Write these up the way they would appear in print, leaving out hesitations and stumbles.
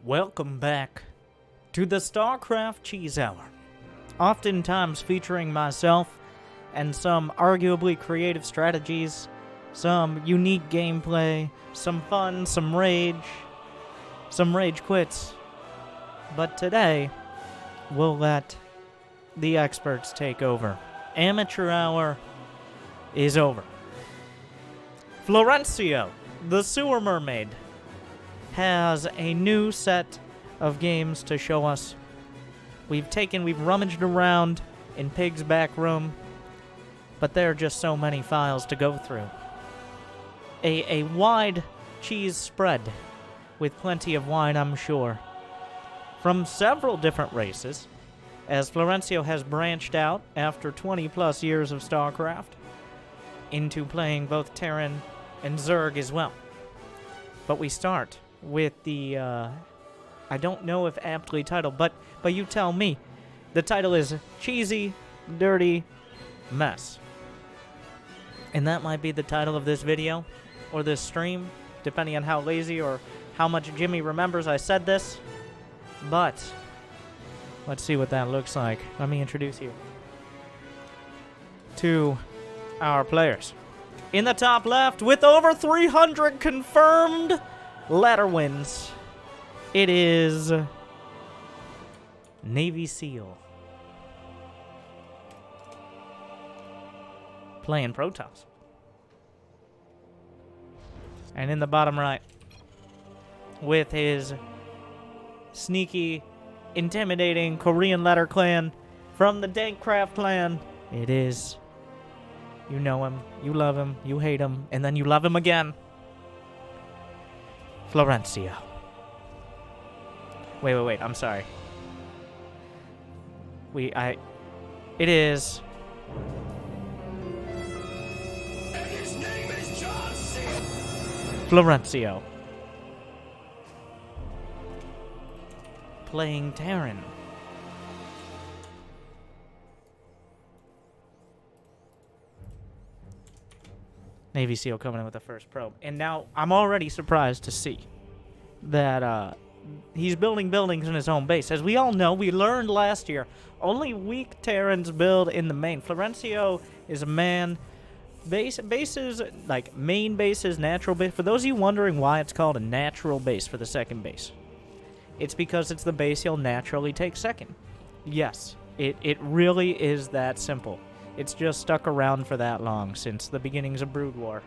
Welcome back to the Starcraft Cheese Hour, oftentimes featuring myself and some arguably creative strategies, some unique gameplay, some fun, some rage quits. But today, we'll let the experts take over. Amateur Hour is over. Florencio, the Sewer Mermaid, has a new set of games to show us. We've rummaged around in Pig's back room, but there are just so many files to go through. A wide cheese spread with plenty of wine, I'm sure, from several different races, as Florencio has branched out after 20 plus years of StarCraft into playing both Terran and Zerg as well. But we start with the, I don't know if aptly titled, but you tell me. The title is Cheesy, Dirty Mess. And that might be the title of this video, or this stream, depending on how lazy or how much Jimmy remembers I said this. But let's see what that looks like. Let me introduce you to our players. In the top left, with over 300 confirmed ladder wins, it is Navy SEAL playing Protoss. And in the bottom right, with his sneaky, intimidating Korean letter clan from the Dankcraft clan, it is, you know him, you love him, you hate him, and then you love him again, Florencio. Wait, I'm sorry. It is... And his name is John C. Florencio. Playing Terran. Navy SEAL coming in with the first probe. And now, I'm already surprised to see that he's building buildings in his own base. As we all know, we learned last year, only weak Terrans build in the main. Florencio is a man. Bases, like main bases, natural base. For those of you wondering why it's called a natural base for the second base, it's because it's the base you'll naturally take second. Yes, it really is that simple. It's just stuck around for that long, since the beginnings of Brood War.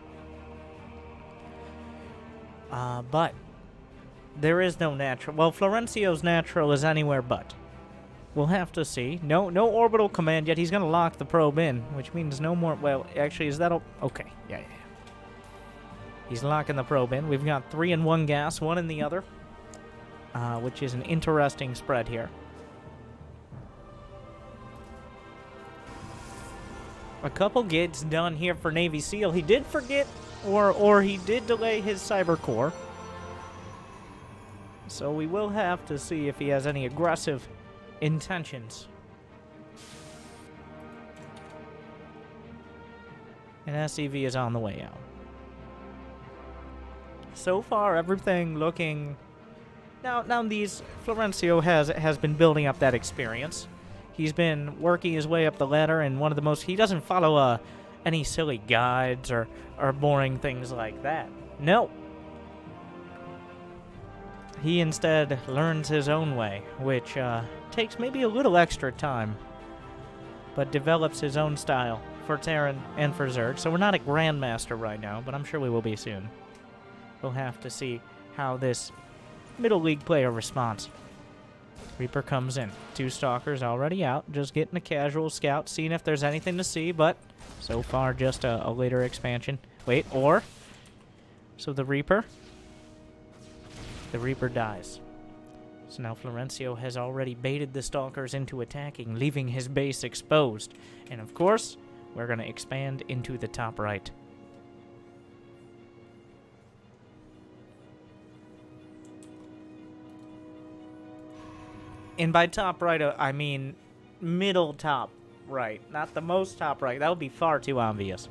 But there is no natural. Well, Florencio's natural is anywhere but. We'll have to see. No orbital command yet. He's going to lock the probe in, which means no more... Well, actually, is that... Okay, yeah. He's locking the probe in. We've got 3 in one gas, 1 in the other, which is an interesting spread here. A couple gets done here for Navy SEAL. He did forget, or he did delay his cyber core. So we will have to see if he has any aggressive intentions. And SCV is on the way out. So far, everything looking... Now these... Florencio has been building up that experience. He's been working his way up the ladder, and one of the most... He doesn't follow any silly guides or boring things like that. No. He instead learns his own way, which takes maybe a little extra time, but develops his own style for Terran and for Zerg. So we're not a Grandmaster right now, but I'm sure we will be soon. We'll have to see how this Middle League player responds. Reaper comes in. 2 Stalkers already out, just getting a casual scout, seeing if there's anything to see, but so far just a later expansion. Wait, or... So the Reaper dies. So now Florencio has already baited the Stalkers into attacking, leaving his base exposed. And of course, we're going to expand into the top right. And by top right, I mean middle top right. Not the most top right. That would be far too obvious.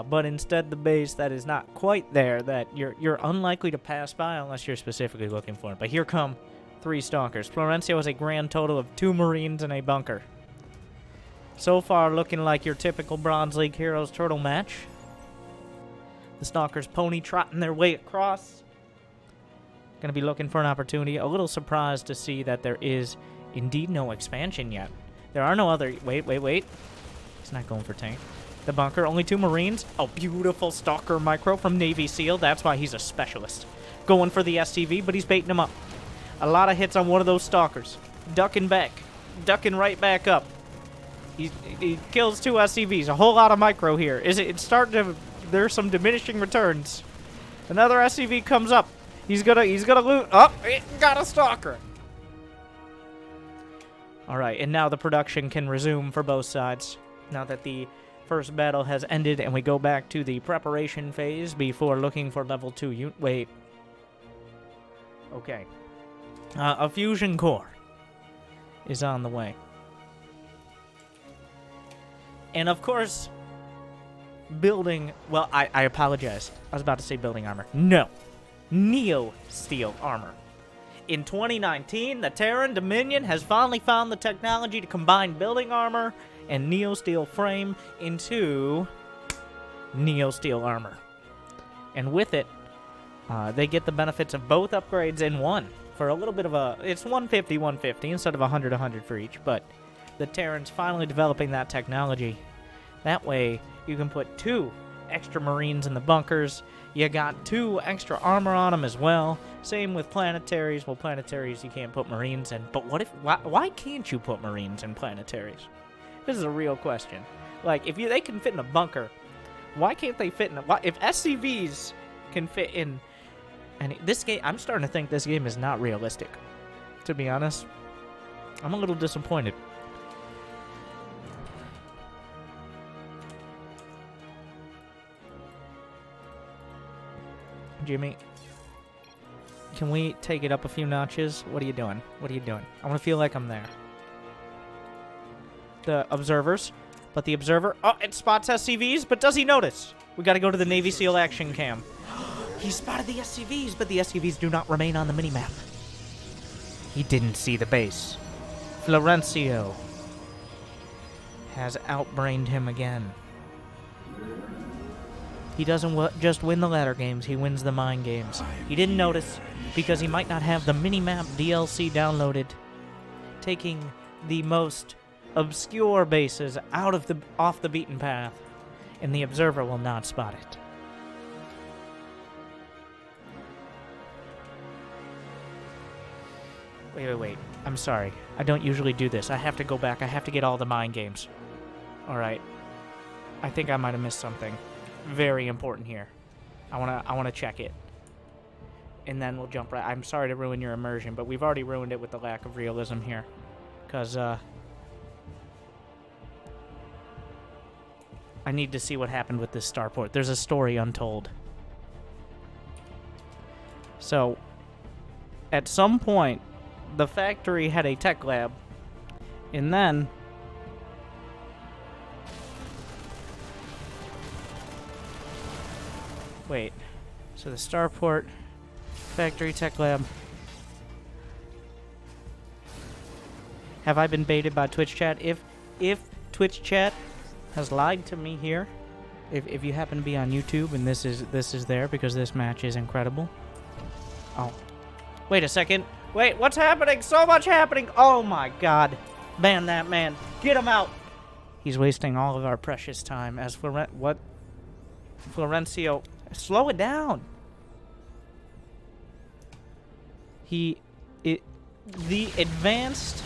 But instead the base that is not quite there, that you're unlikely to pass by unless you're specifically looking for it. But here come 3 Stalkers. Florencio has a grand total of 2 Marines and a bunker. So far, looking like your typical Bronze League Heroes Turtle match. The Stalkers pony trotting their way across. Gonna be looking for an opportunity. A little surprised to see that there is indeed no expansion yet. There are no other... Wait. He's not going for tank. The bunker, only 2 Marines. Oh, beautiful Stalker micro from Navy SEAL. That's why he's a specialist. Going for the SCV, but he's baiting him up. A lot of hits on one of those Stalkers. Ducking back. Ducking right back up. He kills 2 SCVs. A whole lot of micro here. It's starting to... There's some diminishing returns. Another SCV comes up. He's gonna loot. Oh, he got a Stalker. All right, and now the production can resume for both sides. Now that the first battle has ended and we go back to the preparation phase before looking for level 2 Wait. Okay. A fusion core is on the way. And of course, building... Well, I apologize. I was about to say building armor. No. Neo-steel armor. In 2019, the Terran Dominion has finally found the technology to combine building armor and Neo-steel frame into Neo-steel armor. And with it, they get the benefits of both upgrades in one. For a little bit of a... It's 150-150 instead of 100-100 for each, but the Terran's finally developing that technology. That way, you can put 2 extra Marines in the bunkers. You got 2 extra armor on them as well. Same with planetaries. Well, planetaries you can't put Marines in. But what if... Why can't you put Marines in planetaries? This is a real question. Like, if they can fit in a bunker, why can't they fit in a... If SCVs can fit in... And this game... I'm starting to think this game is not realistic. To be honest. I'm a little disappointed. Jimmy, can we take it up a few notches? What are you doing? What are you doing? I want to feel like I'm there. The observers. But the observer... Oh, it spots SCVs, but does he notice? We got to go to the Navy SEAL action cam. He spotted the SCVs, but the SCVs do not remain on the minimap. He didn't see the base. Florencio has outbrained him again. He doesn't just win the ladder games, he wins the mind games. He didn't notice because he might not have the minimap DLC downloaded, taking the most obscure bases off the beaten path, and the observer will not spot it. Wait. I'm sorry. I don't usually do this. I have to go back. I have to get all the mind games. Alright. I think I might have missed something very important here. I wanna check it. And then we'll jump right... I'm sorry to ruin your immersion, but we've already ruined it with the lack of realism here. Because, I need to see what happened with this starport. There's a story untold. So, at some point, the factory had a tech lab, and then... Wait, so the starport, factory tech lab. Have I been baited by Twitch chat? If Twitch chat has lied to me here, if you happen to be on YouTube and this is there because this match is incredible. Oh, wait a second. Wait, what's happening? So much happening. Oh my God, ban that man. Get him out. He's wasting all of our precious time as Florencio. Slow it down. The advanced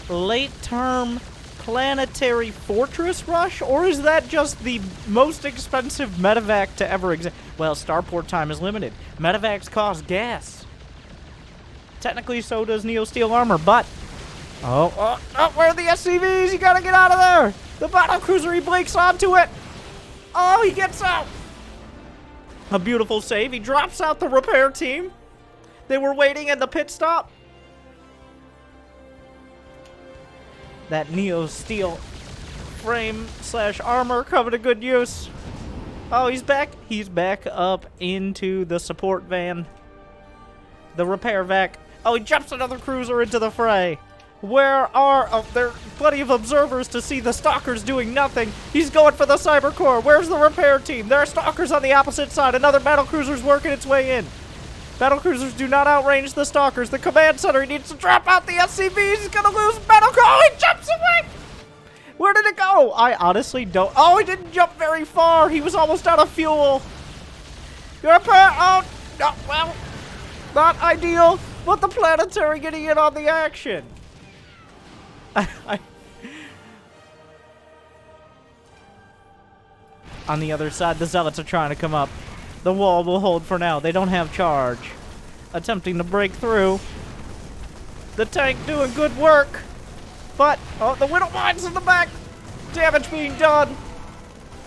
late-term planetary fortress rush, or is that just the most expensive medevac to ever exist? Well, starport time is limited. Medevacs cost gas. Technically, so does Neo-steel armor, but... Oh, where are the SCVs? You gotta get out of there! The battlecruiser, he blinks onto it! Oh, he gets out! A beautiful save. He drops out the repair team. They were waiting at the pit stop. That Neo-steel frame / armor coming to good use. Oh, he's back. He's back up into the support van. The repair vac. Oh, he jumps another cruiser into the fray. Where are... Oh, there are plenty of observers to see the stalkers doing nothing. He's going for the cyber core. Where's the repair team? There are stalkers on the opposite side. Another battlecruiser's working its way in. Battlecruisers do not outrange the stalkers. The command center, he needs to drop out the SCVs. He's gonna lose battlecruiser. Oh, he jumps away! Where did it go? I honestly don't... Oh, he didn't jump very far. He was almost out of fuel. Repair... Oh, no, well, not ideal. But the Planetary getting in on the action. On the other side, the Zealots are trying to come up. The wall will hold for now. They don't have charge. Attempting to break through. The tank doing good work. But, oh, the Widow Mine's in the back. Damage being done.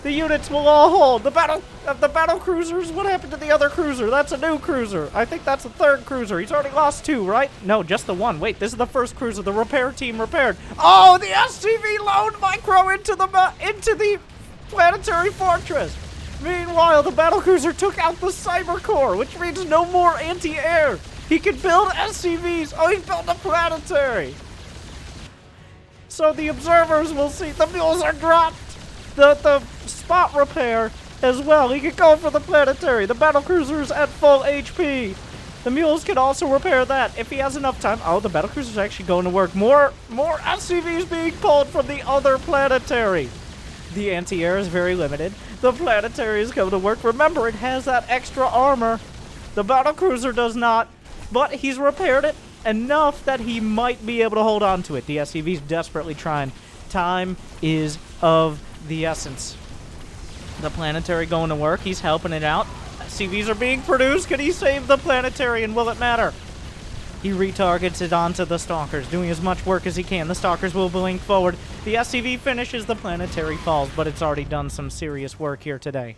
The units will all hold. The battle cruisers. What happened to the other cruiser? That's a new cruiser. I think that's the third cruiser. He's already lost 2, right? No, just the 1. Wait, this is the first cruiser. The repair team repaired. Oh, the SCV loaned micro into the Planetary fortress. Meanwhile, the battlecruiser took out the cyber core, which means no more anti-air. He can build SCVs. Oh, he built a Planetary. So the observers will see the mules are dropped. The spot repair as well. He can go for the Planetary. The battlecruiser's at full HP. The mules can also repair that if he has enough time. Oh, the battlecruiser's actually going to work. More SCVs being pulled from the other Planetary. The anti-air is very limited. The Planetary is going to work. Remember, it has that extra armor. The battlecruiser does not, but he's repaired it enough that he might be able to hold on to it. The SCV's desperately trying. Time is of the essence. The Planetary going to work. He's helping it out. SCVs are being produced. Can he save the Planetary, and will it matter? He retargets it onto the Stalkers, doing as much work as he can. The Stalkers will blink forward. The SCV finishes, the Planetary falls, but it's already done some serious work here today.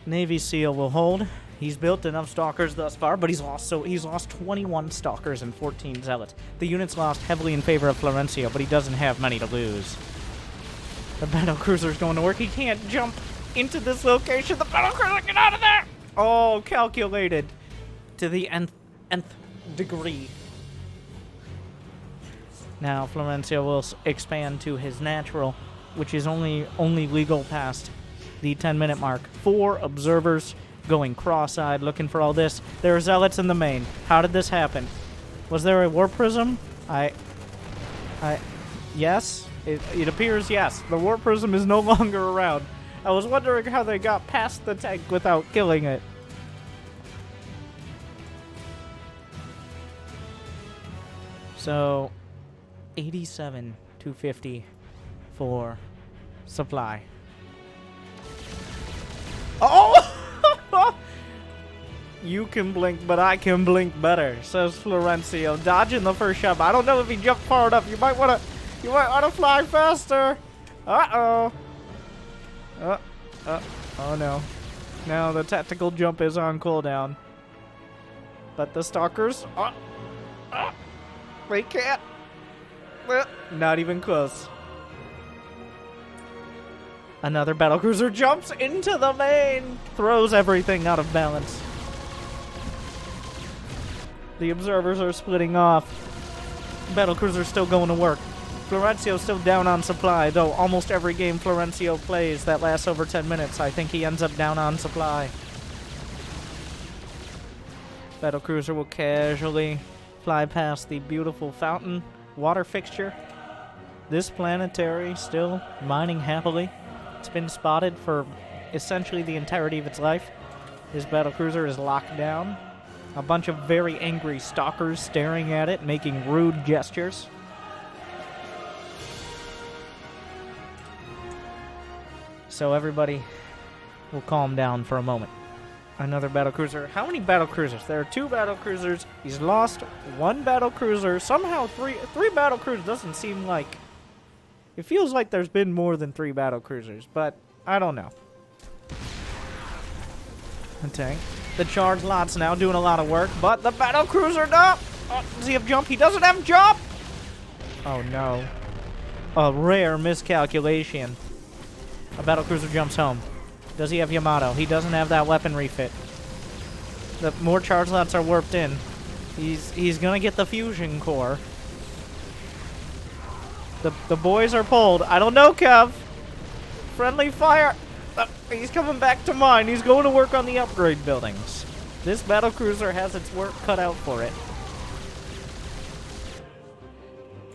Navy SEAL will hold. He's built enough Stalkers thus far, but he's lost 21 Stalkers and 14 Zealots. The unit's lost heavily in favor of Florencio, but he doesn't have many to lose. The battlecruiser's going to work. He can't jump into this location. The battlecruiser, get out of there! Oh, calculated to the nth degree. Now Florencio will expand to his natural, which is only legal past the 10-minute mark. 4 observers going cross-eyed, looking for all this. There are Zealots in the main. How did this happen? Was there a warp prism? Yes? It appears yes. The warp prism is no longer around. I was wondering how they got past the tank without killing it. So, 87 to 50 for supply. Oh! You can blink, but I can blink better, says Florencio, dodging the first shot. I don't know if he jumped far enough. You might wanna fly faster. Uh-oh. Oh no. Now the tactical jump is on cooldown. But the Stalkers, they can't. Not even close. Another battlecruiser jumps into the main, throws everything out of balance. The observers are splitting off. Battlecruiser's still going to work. Florencio's still down on supply, though almost every game Florencio plays that lasts over 10 minutes, I think he ends up down on supply. Battlecruiser will casually fly past the beautiful fountain water fixture. This Planetary still mining happily. It's been spotted for essentially the entirety of its life. His battlecruiser is locked down. A bunch of very angry Stalkers staring at it, making rude gestures. So everybody will calm down for a moment. Another battlecruiser. How many battlecruisers? There are 2 battlecruisers. He's lost 1 battlecruiser. Somehow 3 battlecruisers doesn't seem like... It feels like there's been more than 3 battlecruisers, but I don't know. Okay. The charge lot's now doing a lot of work, but the battlecruiser, no! Oh, does he have jump? He doesn't have jump! Oh no. a rare miscalculation. A battlecruiser jumps home. Does he have Yamato? He doesn't have that weapon refit. The more charge slots are warped in. He's gonna get the fusion core. The boys are pulled. I don't know, Kev. Friendly fire. He's coming back to mine. He's going to work on the upgrade buildings. This battlecruiser has its work cut out for it.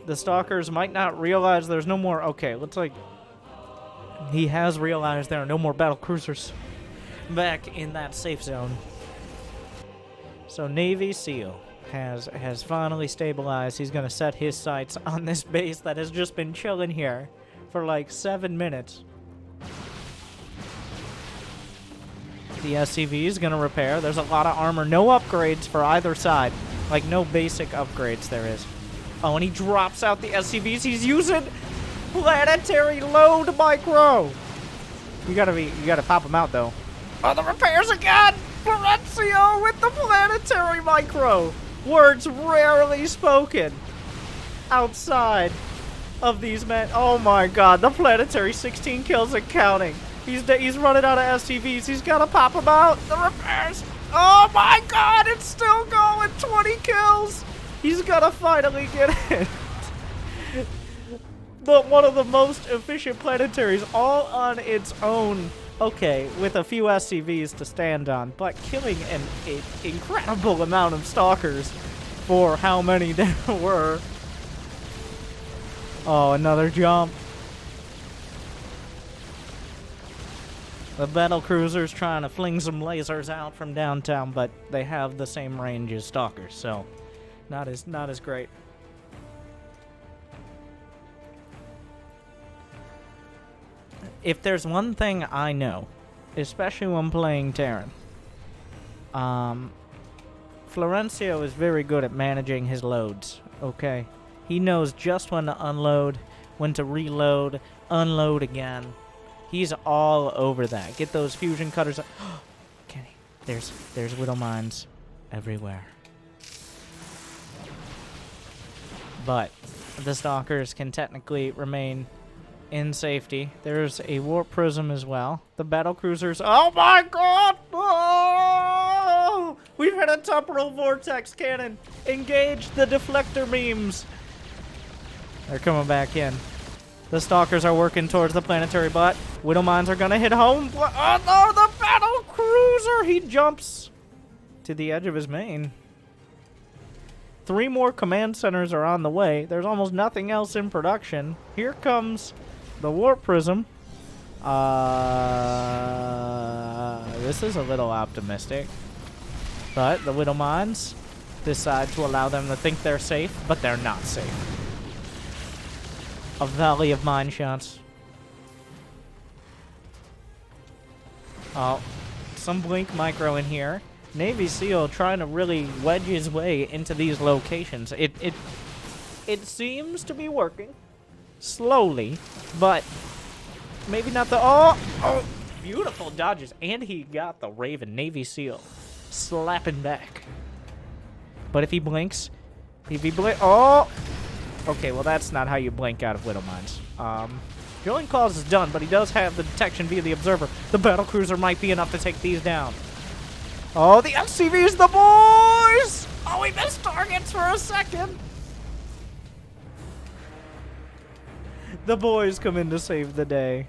The stalkers might not realize there's no more. Okay, looks like he has realized there are no more battlecruisers back in that safe zone. So Navy SEAL has finally stabilized. He's going to set his sights on this base that has just been chilling here for like 7 minutes. The SCV is going to repair. There's a lot of armor. No upgrades for either side. Like, no basic upgrades there is. Oh, and he drops out the SCVs. He's using Planetary Load Micro. You gotta pop him out, though. Oh, the repairs again! Florencio with the Planetary Micro! Words rarely spoken outside of these men. Oh my god, the Planetary 16 kills and counting. He's running out of SCVs. He's gotta pop them out. The repairs. Oh my god, it's still going. 20 kills. He's gonna finally get it. One of the most efficient planetaries all on its own. Okay, with a few SCVs to stand on, but killing an incredible amount of stalkers for how many there were. Oh, another jump. The battlecruiser's trying to fling some lasers out from downtown, but they have the same range as stalkers, so not as great. If there's one thing I know, especially when playing Terran, Florencio is very good at managing his loads, okay? He knows just when to unload, when to reload, unload again. He's all over that. Get those fusion cutters. Kenny, there's Widow Mines everywhere. But the stalkers can technically remain in safety. There's a warp prism as well. The battlecruisers. Oh my god! Oh! We've hit a temporal vortex cannon. Engage the deflector beams. They're coming back in. The stalkers are working towards the planetary butt. Widow mines are gonna hit home. Oh no, the battlecruiser! He jumps to the edge of his main. 3 more command centers are on the way. There's almost nothing else in production. Here comes the warp prism. This is a little optimistic. But the Widow Mines decide to allow them to think they're safe, but they're not safe. A valley of mine shots. Oh, some blink micro in here. Navy SEAL trying to really wedge his way into these locations. It seems to be working. Slowly, but maybe not the... Oh! Beautiful dodges. And he got the Raven. Navy SEAL slapping back. But if he blinks... Oh! Okay, well that's not how you blink out of Widow Mines. Drilling Claws is done, but he does have the detection via the Observer. The battlecruiser might be enough to take these down. Oh, the SCVs, the boys! Oh, we missed targets for a second. The boys come in to save the day.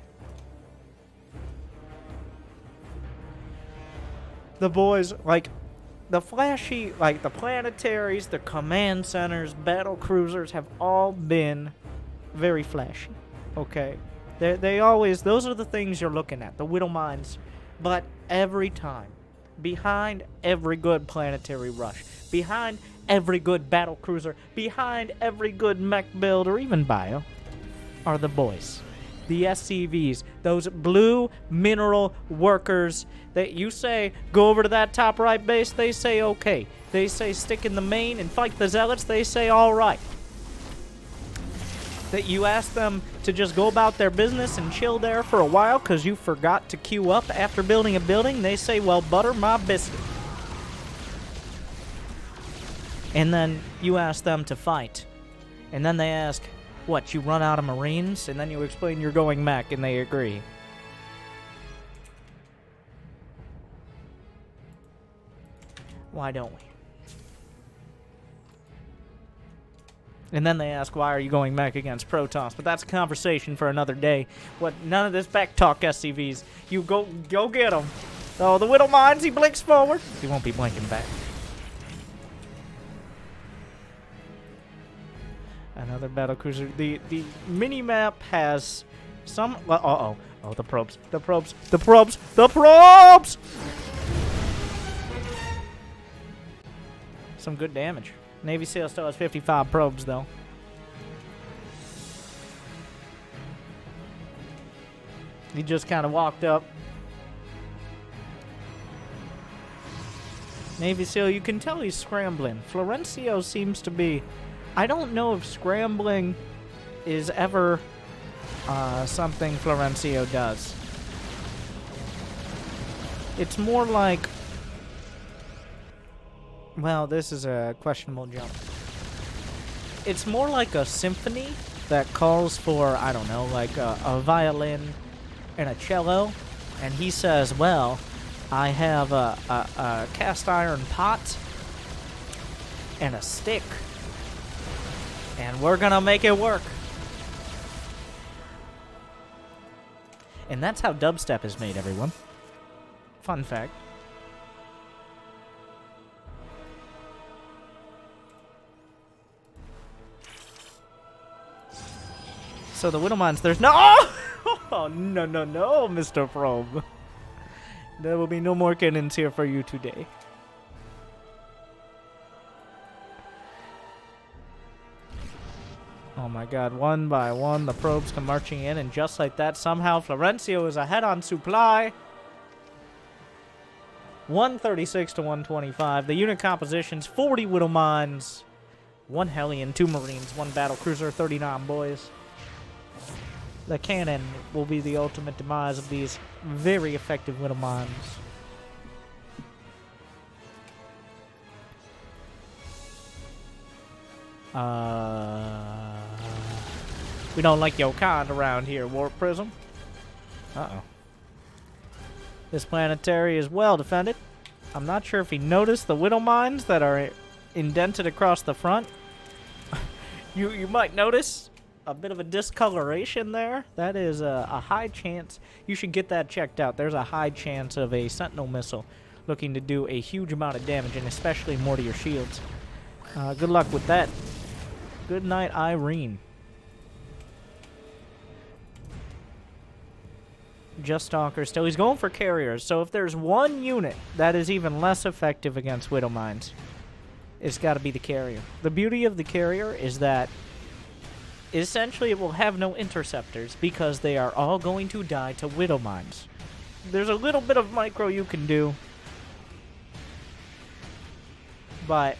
The boys, like, the flashy, like, the planetaries, the command centers, battle cruisers have all been very flashy, okay? They always, those are the things you're looking at, the Widow Mines. But every time, behind every good planetary rush, behind every good battle cruiser, behind every good mech build, or even bio, are the boys. The SCVs, those blue mineral workers that you say, go over to that top right base, they say okay. They say stick in the main and fight the zealots, they say alright. That you ask them to just go about their business and chill there for a while because you forgot to queue up after building a building, they say, well, butter my biscuit. And then you ask them to fight. And then they ask, What, you run out of Marines, and then you explain you're going mech, and they agree? Why don't we? And then they ask, why are you going mech against Protoss? But that's a conversation for another day. What? None of this back talk, SCVs. You go get them. Oh, the Widow Mines, he blinks forward. He won't be blinking back. Another battlecruiser. The mini-map has some... Uh-oh. Oh, the probes. The probes. The probes. The probes! Some good damage. Navy SEAL still has 55 probes, though. He just kind of walked up. Navy SEAL, you can tell he's scrambling. Florencio seems to be... I don't know if scrambling is ever something Florencio does. It's more like... Well, this is a questionable jump. It's more like a symphony that calls for, I don't know, like a violin and a cello. And he says, well, I have a cast iron pot and a stick. And we're gonna make it work. And that's how dubstep is made, everyone. Fun fact. So the Widow Mines, there's no... Oh, no, Mr. Probe. There will be no more cannons here for you today. Oh my god, one by one the probes come marching in, and just like that, somehow Florencio is ahead on supply. 136 to 125. The unit compositions, 40 Widow Mines, 1 Hellion, 2 Marines, 1 battlecruiser, 39 boys. The cannon will be the ultimate demise of these very effective Widow Mines. We don't like your kind around here, Warp Prism. Uh-oh. This Planetary is well defended. I'm not sure if he noticed the Widow Mines that are indented across the front. You might notice a bit of a discoloration there. That is a high chance. You should get that checked out. There's a high chance of a Sentinel missile looking to do a huge amount of damage, and especially more to your shields. Good luck with that. Good night, Irene. Just Stalker still. He's going for carriers, so if there's one unit that is even less effective against Widow Mines, it's got to be the carrier. The beauty of the carrier is that essentially it will have no interceptors because they are all going to die to Widow Mines. There's a little bit of micro you can do, but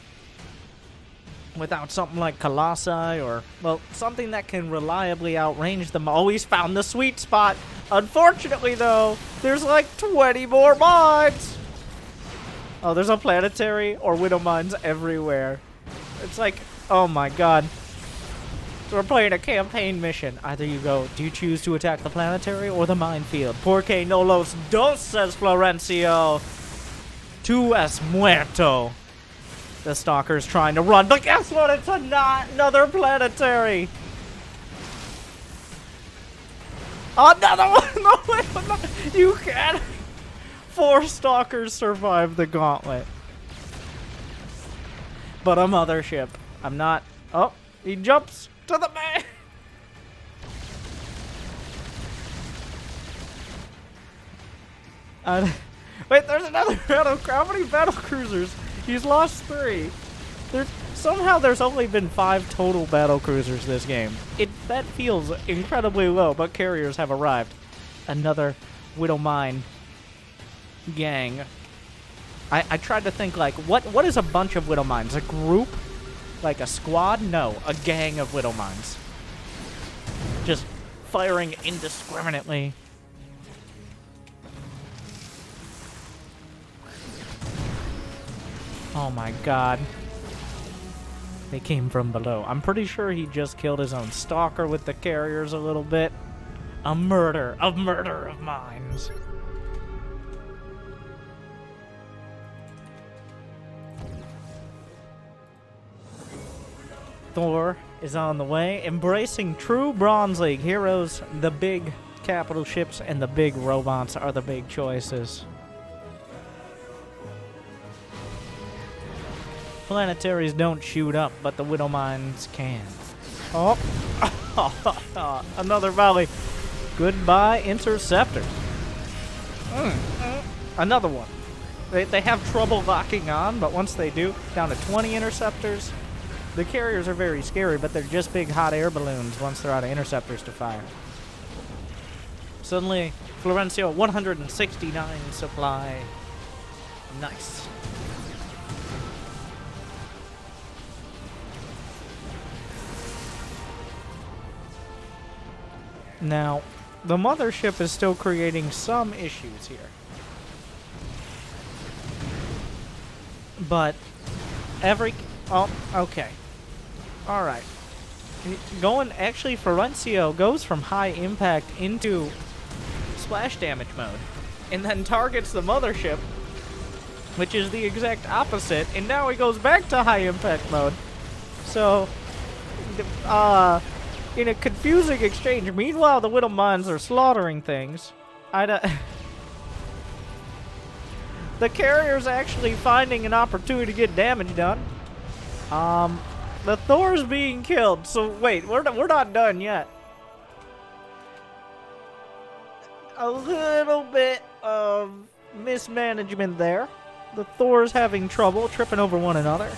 without something like Colossi or, well, something that can reliably outrange them. Always found the sweet spot. Unfortunately, though, there's like 20 more mines. Oh, there's a Planetary or Widow Mines everywhere. It's like, oh my god. We're playing a campaign mission. Either you go, do you choose to attack the Planetary or the minefield? Porque no los dos, says Florencio. Tu es muerto. The Stalker's trying to run, but guess what? It's another Planetary. Another one! No, wait, no, you can't. 4 Stalkers survive the gauntlet. But a mothership. I'm not... Oh, he jumps to the man. Wait, there's another battle. How many battle cruisers? He's lost 3. Somehow there's only been 5 total battle cruisers this game. That feels incredibly low, but carriers have arrived. Another Widow Mine gang. I tried to think, like, what is a bunch of Widow Mines? A group? Like a squad? No, a gang of Widow Mines. Just firing indiscriminately. Oh my god. They came from below. I'm pretty sure he just killed his own stalker with the carriers a little bit. A murder of mines. Thor is on the way, embracing true Bronze League heroes. The big capital ships and the big robots are the big choices. Planetaries don't shoot up, but the Widow Mines can. Oh, another volley. Goodbye, Interceptor. Another one. They have trouble locking on, but once they do, down to 20 Interceptors. The carriers are very scary, but they're just big hot air balloons once they're out of Interceptors to fire. Suddenly, Florencio, 169 supply. Nice. Now, the mothership is still creating some issues here. But oh, okay. Alright. Actually, Florencio goes from high impact into splash damage mode. And then targets the mothership, which is the exact opposite. And now he goes back to high impact mode. So, in a confusing exchange. Meanwhile, the Widow Mines are slaughtering things. The carrier's actually finding an opportunity to get damage done. The Thor's being killed. So wait, we're not done yet. A little bit of mismanagement there. The Thor's having trouble tripping over one another.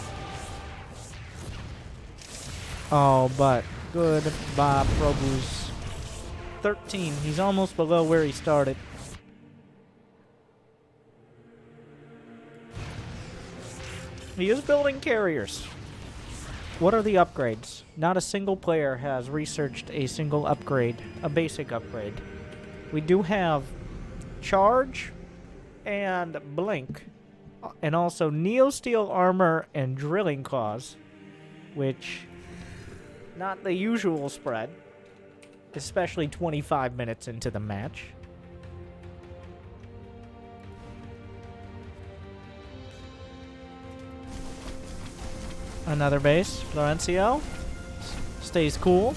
Oh, but goodbye, Probus. 13. He's almost below where he started. He is building carriers. What are the upgrades? Not a single player has researched a single upgrade, a basic upgrade. We do have Charge and Blink, and also Neosteel Armor and Drilling Claws, which, not the usual spread, especially 25 minutes into the match. Another base. Florencio stays cool.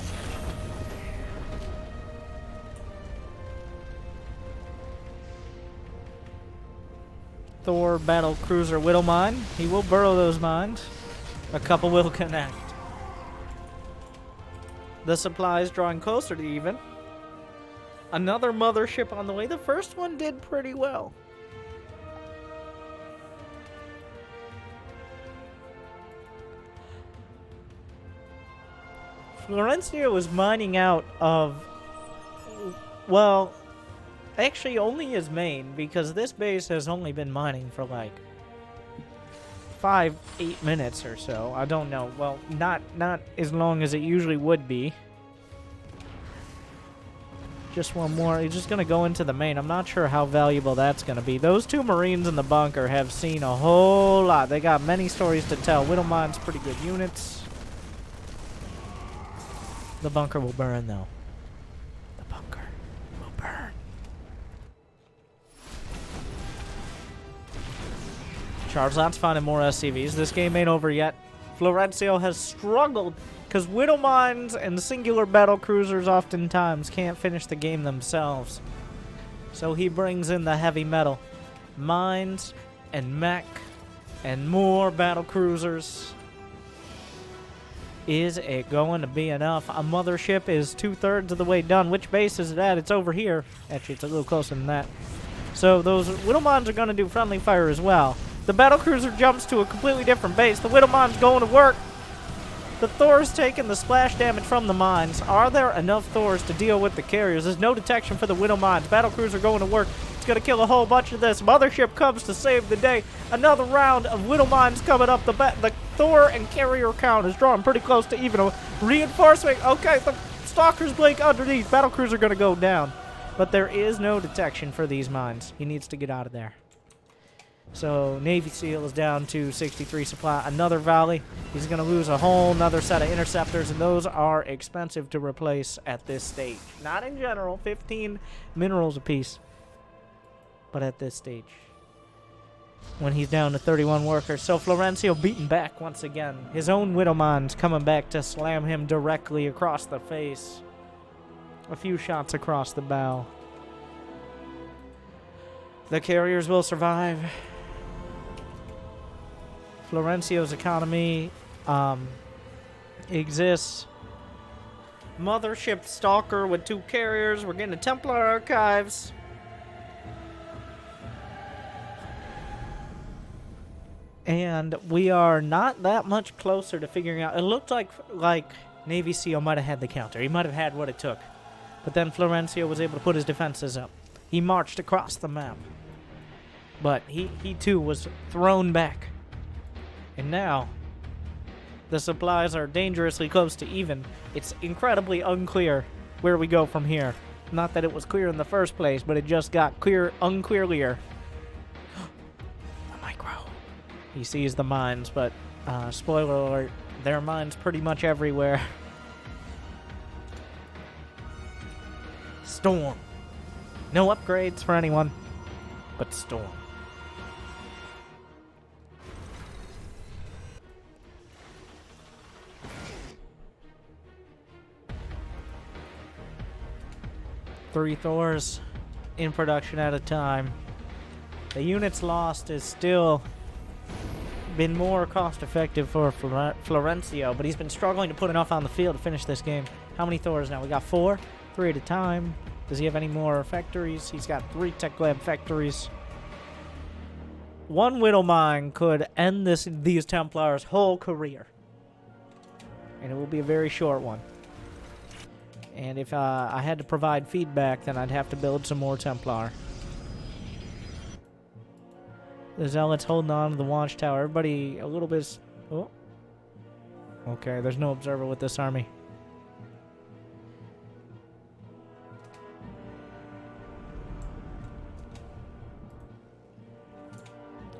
Thor battlecruiser Widow Mine. He will burrow those mines. A couple will connect. The supply is drawing closer to even. Another mothership on the way. The first one did pretty well. Florencio was mining out of, well, actually only his main, because this base has only been mining for like 5-8 minutes or so. I don't know. Well, not as long as it usually would be. Just one more. He's just going to go into the main. I'm not sure how valuable that's going to be. Those two Marines in the bunker have seen a whole lot. They got many stories to tell. Widow Mine's pretty good units. The bunker will burn, though. The bunker will burn. Charizard's finding more SCVs. This game ain't over yet. Florencio has struggled because Widow Mines and singular battle cruisers oftentimes can't finish the game themselves. So he brings in the heavy metal. Mines and mech and more battle cruisers. Is it going to be enough? A mothership is 2/3 of the way done. Which base is it at? It's over here. Actually, it's a little closer than that. So those Widow Mines are going to do friendly fire as well. The battlecruiser jumps to a completely different base. The Widow Mine's going to work. The Thor's taking the splash damage from the mines. Are there enough Thors to deal with the carriers? There's no detection for the Widow Mines. Battlecruiser going to work. It's going to kill a whole bunch of this. Mothership comes to save the day. Another round of Widow Mines coming up. The Thor and carrier count is drawing pretty close to even. Reinforcement. Okay, the Stalkers blink underneath. Battlecruiser going to go down. But there is no detection for these mines. He needs to get out of there. So Navy SEAL is down to 63 supply. Another Valley. He's going to lose a whole nother set of interceptors, and those are expensive to replace at this stage. Not in general, 15 minerals apiece, but at this stage. When he's down to 31 workers. So Florencio beaten back once again. His own Widowmine's coming back to slam him directly across the face. A few shots across the bow. The carriers will survive. Florencio's economy exists. Mothership Stalker with 2 carriers. We're getting a Templar Archives. And we are not that much closer to figuring out. It looked like Navy SEAL might have had the counter. He might have had what it took. But then Florencio was able to put his defenses up. He marched across the map. But he too was thrown back. And now, the supplies are dangerously close to even. It's incredibly unclear where we go from here. Not that it was clear in the first place, but it just got unclearlier. The micro. He sees the mines, but spoiler alert, there are mines pretty much everywhere. Storm. No upgrades for anyone, but Storm. Three Thors in production at a time. The units lost is still been more cost effective for Florencio, but he's been struggling to put enough on the field to finish this game. How many Thors now? We got 4, 3 at a time. Does he have any more factories? He's got 3 Tech Lab factories. One Widowmine could end these Templars' whole career, and it will be a very short one. And if I had to provide feedback, then I'd have to build some more Templar. The Zealots holding on to the watchtower. Everybody a little bit... Oh. Okay, there's no observer with this army.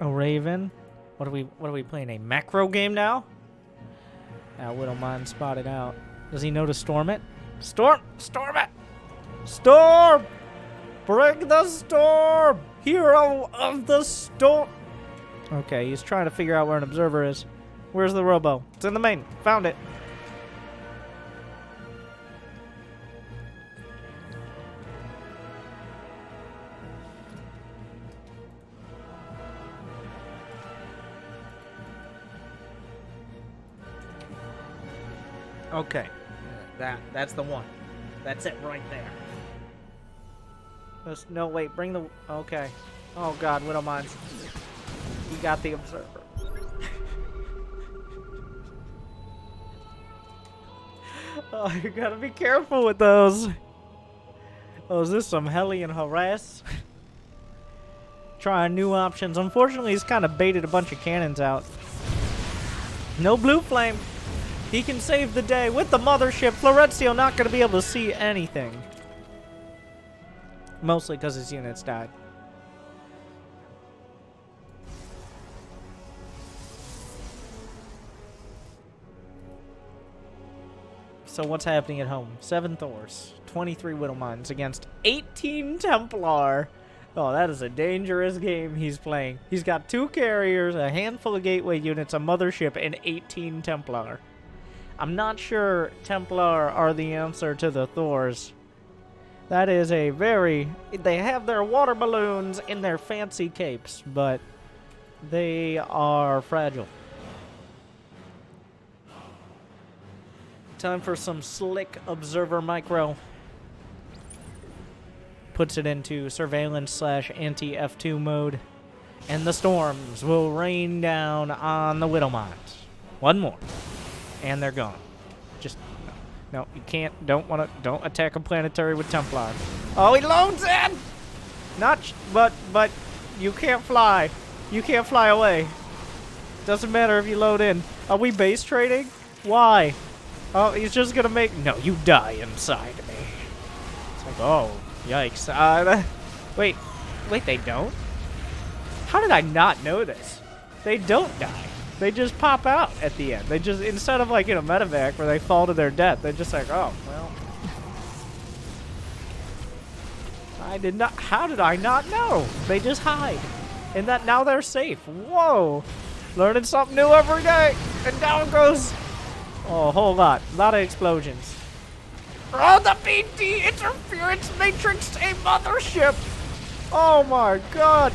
A Raven. What are we playing? A macro game now? Widowmine spotted out. Does he know to storm it? Storm it! Storm! Bring the storm! Hero of the storm! Okay, he's trying to figure out where an observer is. Where's the robo? It's in the main. Found it. Okay. That's the one. That's it right there. No, wait, bring the... Okay. Oh, God, Widowmines. You got the observer. Oh, you gotta be careful with those. Oh, is this some Hellion harass? Trying new options. Unfortunately, he's kind of baited a bunch of cannons out. No blue flame. He can save the day with the mothership. Florencio not going to be able to see anything. Mostly because his units died. So what's happening at home? 7 Thors, 23 Widowmines against 18 Templar. Oh, that is a dangerous game he's playing. He's got 2 carriers, a handful of gateway units, a mothership, and 18 Templar. I'm not sure Templar are the answer to the Thors. That is a very... They have their water balloons in their fancy capes, but they are fragile. Time for some slick observer micro. Puts it into surveillance / anti-F2 mode. And the storms will rain down on the Widowmines. One more. And they're gone. Just no, you can't. Don't attack a planetary with Templar. Oh, he loads in. But you can't fly. You can't fly away. Doesn't matter if you load in. Are we base trading? Why? Oh, he's just gonna make. No, you die inside me. It's like, oh, yikes. Wait, they don't. How did I not know this? They don't die. They just pop out at the end. They just, instead of like in a medevac where they fall to their death, they're just like, oh, well. I did not, how did I not know? They just hide. And that now they're safe. Whoa. Learning something new every day. And down goes. Oh, a whole lot. A lot of explosions. Oh, the BT interference matrix, a mothership. Oh my god.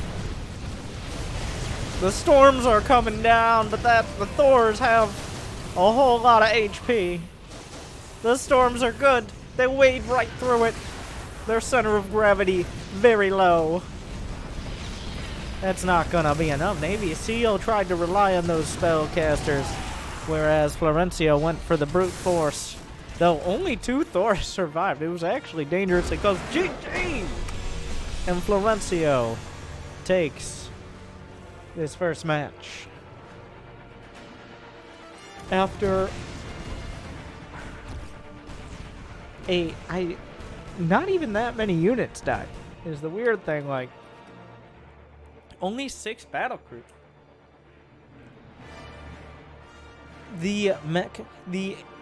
The storms are coming down, but the Thors have a whole lot of HP. The storms are good. They wade right through it. Their center of gravity very low. That's not gonna be enough. Navy SEAL tried to rely on those spellcasters, whereas Florencio went for the brute force. Though only 2 Thors survived. It was actually dangerous because GG! And Florencio takes this first match. After not even that many units died. Is the weird thing, like only 6 battlecruisers. The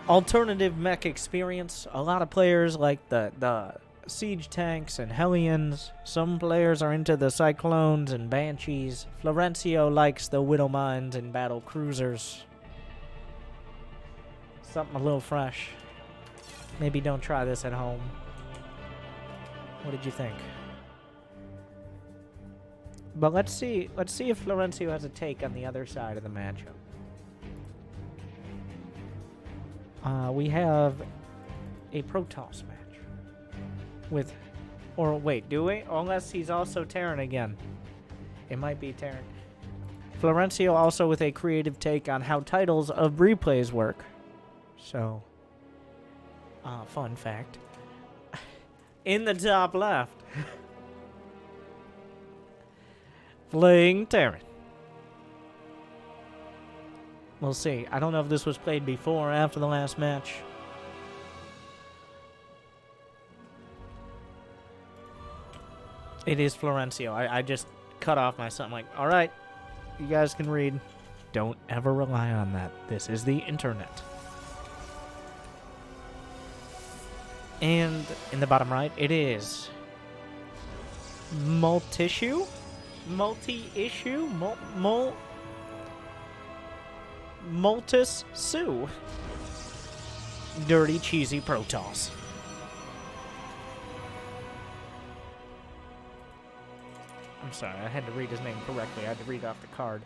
alternative mech experience, a lot of players like the siege tanks and Hellions. Some players are into the Cyclones and Banshees. Florencio likes the Widowmines and battle cruisers. Something a little fresh. Maybe don't try this at home. What did you think? But let's see if Florencio has a take on the other side of the matchup. We have a Protoss match with, or wait, do we? Unless he's also Terran again. It might be Terran. Florencio also with a creative take on how titles of replays work. So, fun fact. In the top left, playing Terran. We'll see. I don't know if this was played before or after the last match. It is Florencio. I just cut off my son. I'm like, all right, you guys can read. Don't ever rely on that. This is the internet. And in the bottom right, it is multi-issue? Multis Sue. Dirty, cheesy Protoss. I'm sorry, I had to read his name correctly. I had to read off the card.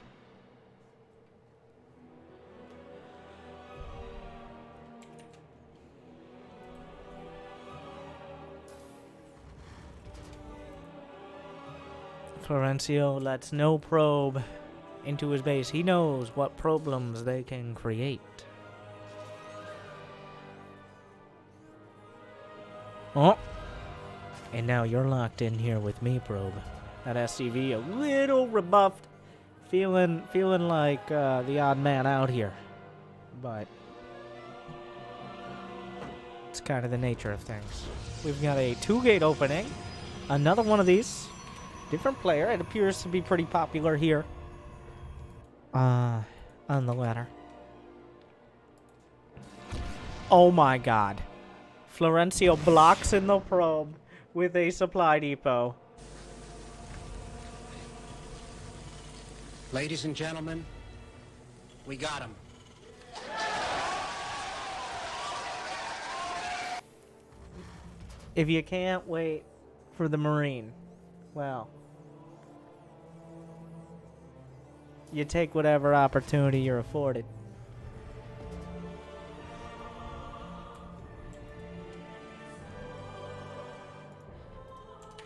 Florencio lets no probe into his base. He knows what problems they can create. Oh! And now you're locked in here with me, probe. That SCV a little rebuffed. Feeling like the odd man out here. But it's kind of the nature of things. We've got a 2-gate opening. Another one of these. Different player. It appears to be pretty popular here. On the ladder. Oh my god. Florencio blocks in the probe with a supply depot. Ladies and gentlemen, we got him. If you can't wait for the Marine, well, you take whatever opportunity you're afforded.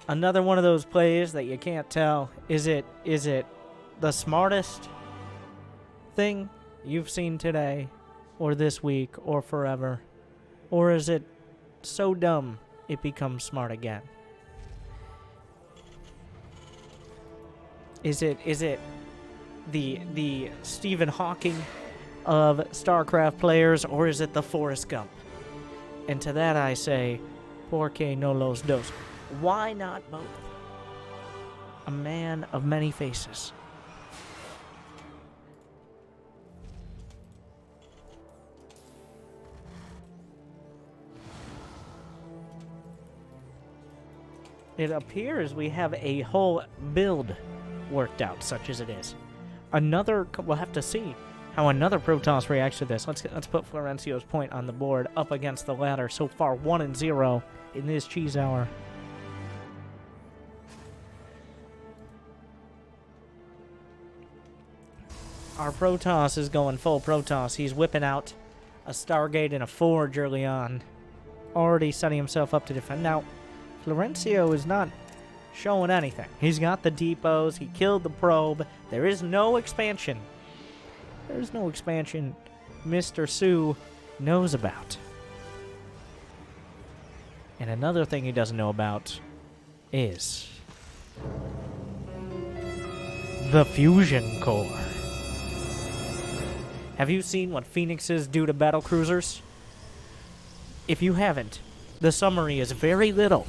Another one of those plays that you can't tell, is it the smartest thing you've seen today, or this week, or forever? Or is it so dumb it becomes smart again? Is it the Stephen Hawking of StarCraft players, or is it the Forrest Gump? And to that I say, ¿por qué no los dos? Why not both? a man of many faces. It appears we have a whole build worked out, such as it is. We'll have to see how another Protoss reacts to this. Let's put Florencio's point on the board up against the ladder. So far, 1-0 in this cheese hour. Our Protoss is going full Protoss. He's whipping out a Stargate and a Forge early on. Already setting himself up to defend. Now, Florencio is not showing anything. He's got the depots. He killed the probe. There is no expansion. There's no expansion Mr. Sue knows about. And another thing he doesn't know about is the fusion core. Have you seen what Phoenixes do to battlecruisers? If you haven't, the summary is very little.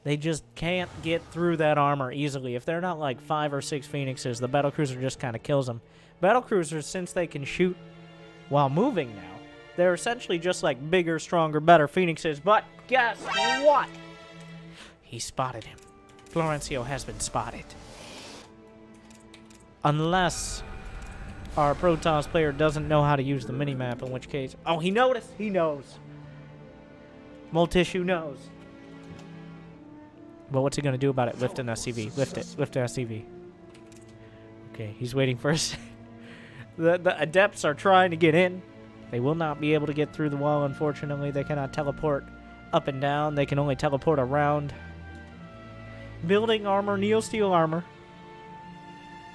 They just can't get through that armor easily. If they're not like 5 or 6 Phoenixes, the battlecruiser just kind of kills them. Battlecruisers, since they can shoot while moving now, they're essentially just like bigger, stronger, better Phoenixes. But guess what? He spotted him. Florencio has been spotted. Unless our Protoss player doesn't know how to use the minimap, in which case... Oh, he noticed! He knows. Multissue knows. But what's he going to do about it? Lift an SCV. Lift it. Lift an SCV. Okay, he's waiting for us. The Adepts are trying to get in. They will not be able to get through the wall, unfortunately. They cannot teleport up and down. They can only teleport around. Building armor, Neosteel armor.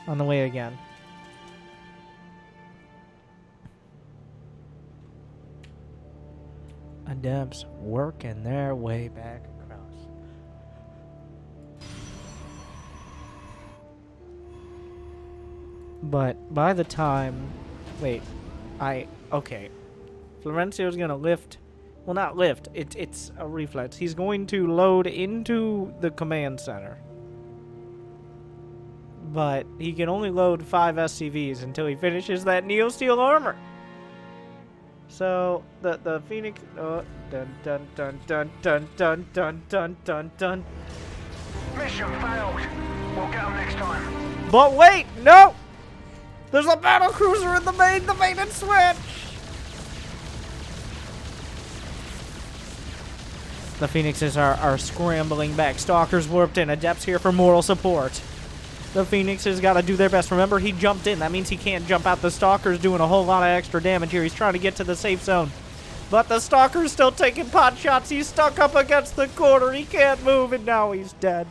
On the way again. Adepts working their way back across. But by the time... Wait. Okay. Florencio's gonna lift... Well, not lift. It's a reflex. He's going to load into the command center. But he can only load 5 SCVs until he finishes that Neosteel armor. So, the Phoenix... Oh, dun dun dun dun dun dun dun dun dun dun. Mission failed. We'll get them next time. But wait! No! There's a battlecruiser in the maintenance switch! The Phoenixes are scrambling back. Stalkers warped in. Adepts here for moral support. The Phoenixes got to do their best. Remember, he jumped in. That means he can't jump out. The Stalker's doing a whole lot of extra damage here. He's trying to get to the safe zone. But the Stalker's still taking pot shots. He's stuck up against the corner. He can't move, and now he's dead.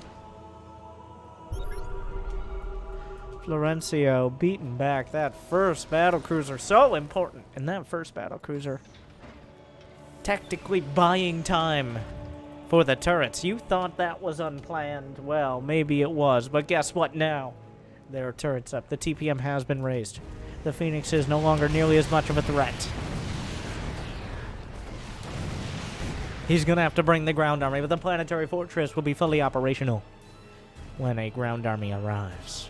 Florencio beating back that first battlecruiser. So important. And that first battlecruiser tactically buying time for the turrets. You thought that was unplanned. Well, maybe it was, but guess what now? There are turrets up. The TPM has been raised. The Phoenix is no longer nearly as much of a threat. He's going to have to bring the ground army, but the planetary fortress will be fully operational when a ground army arrives.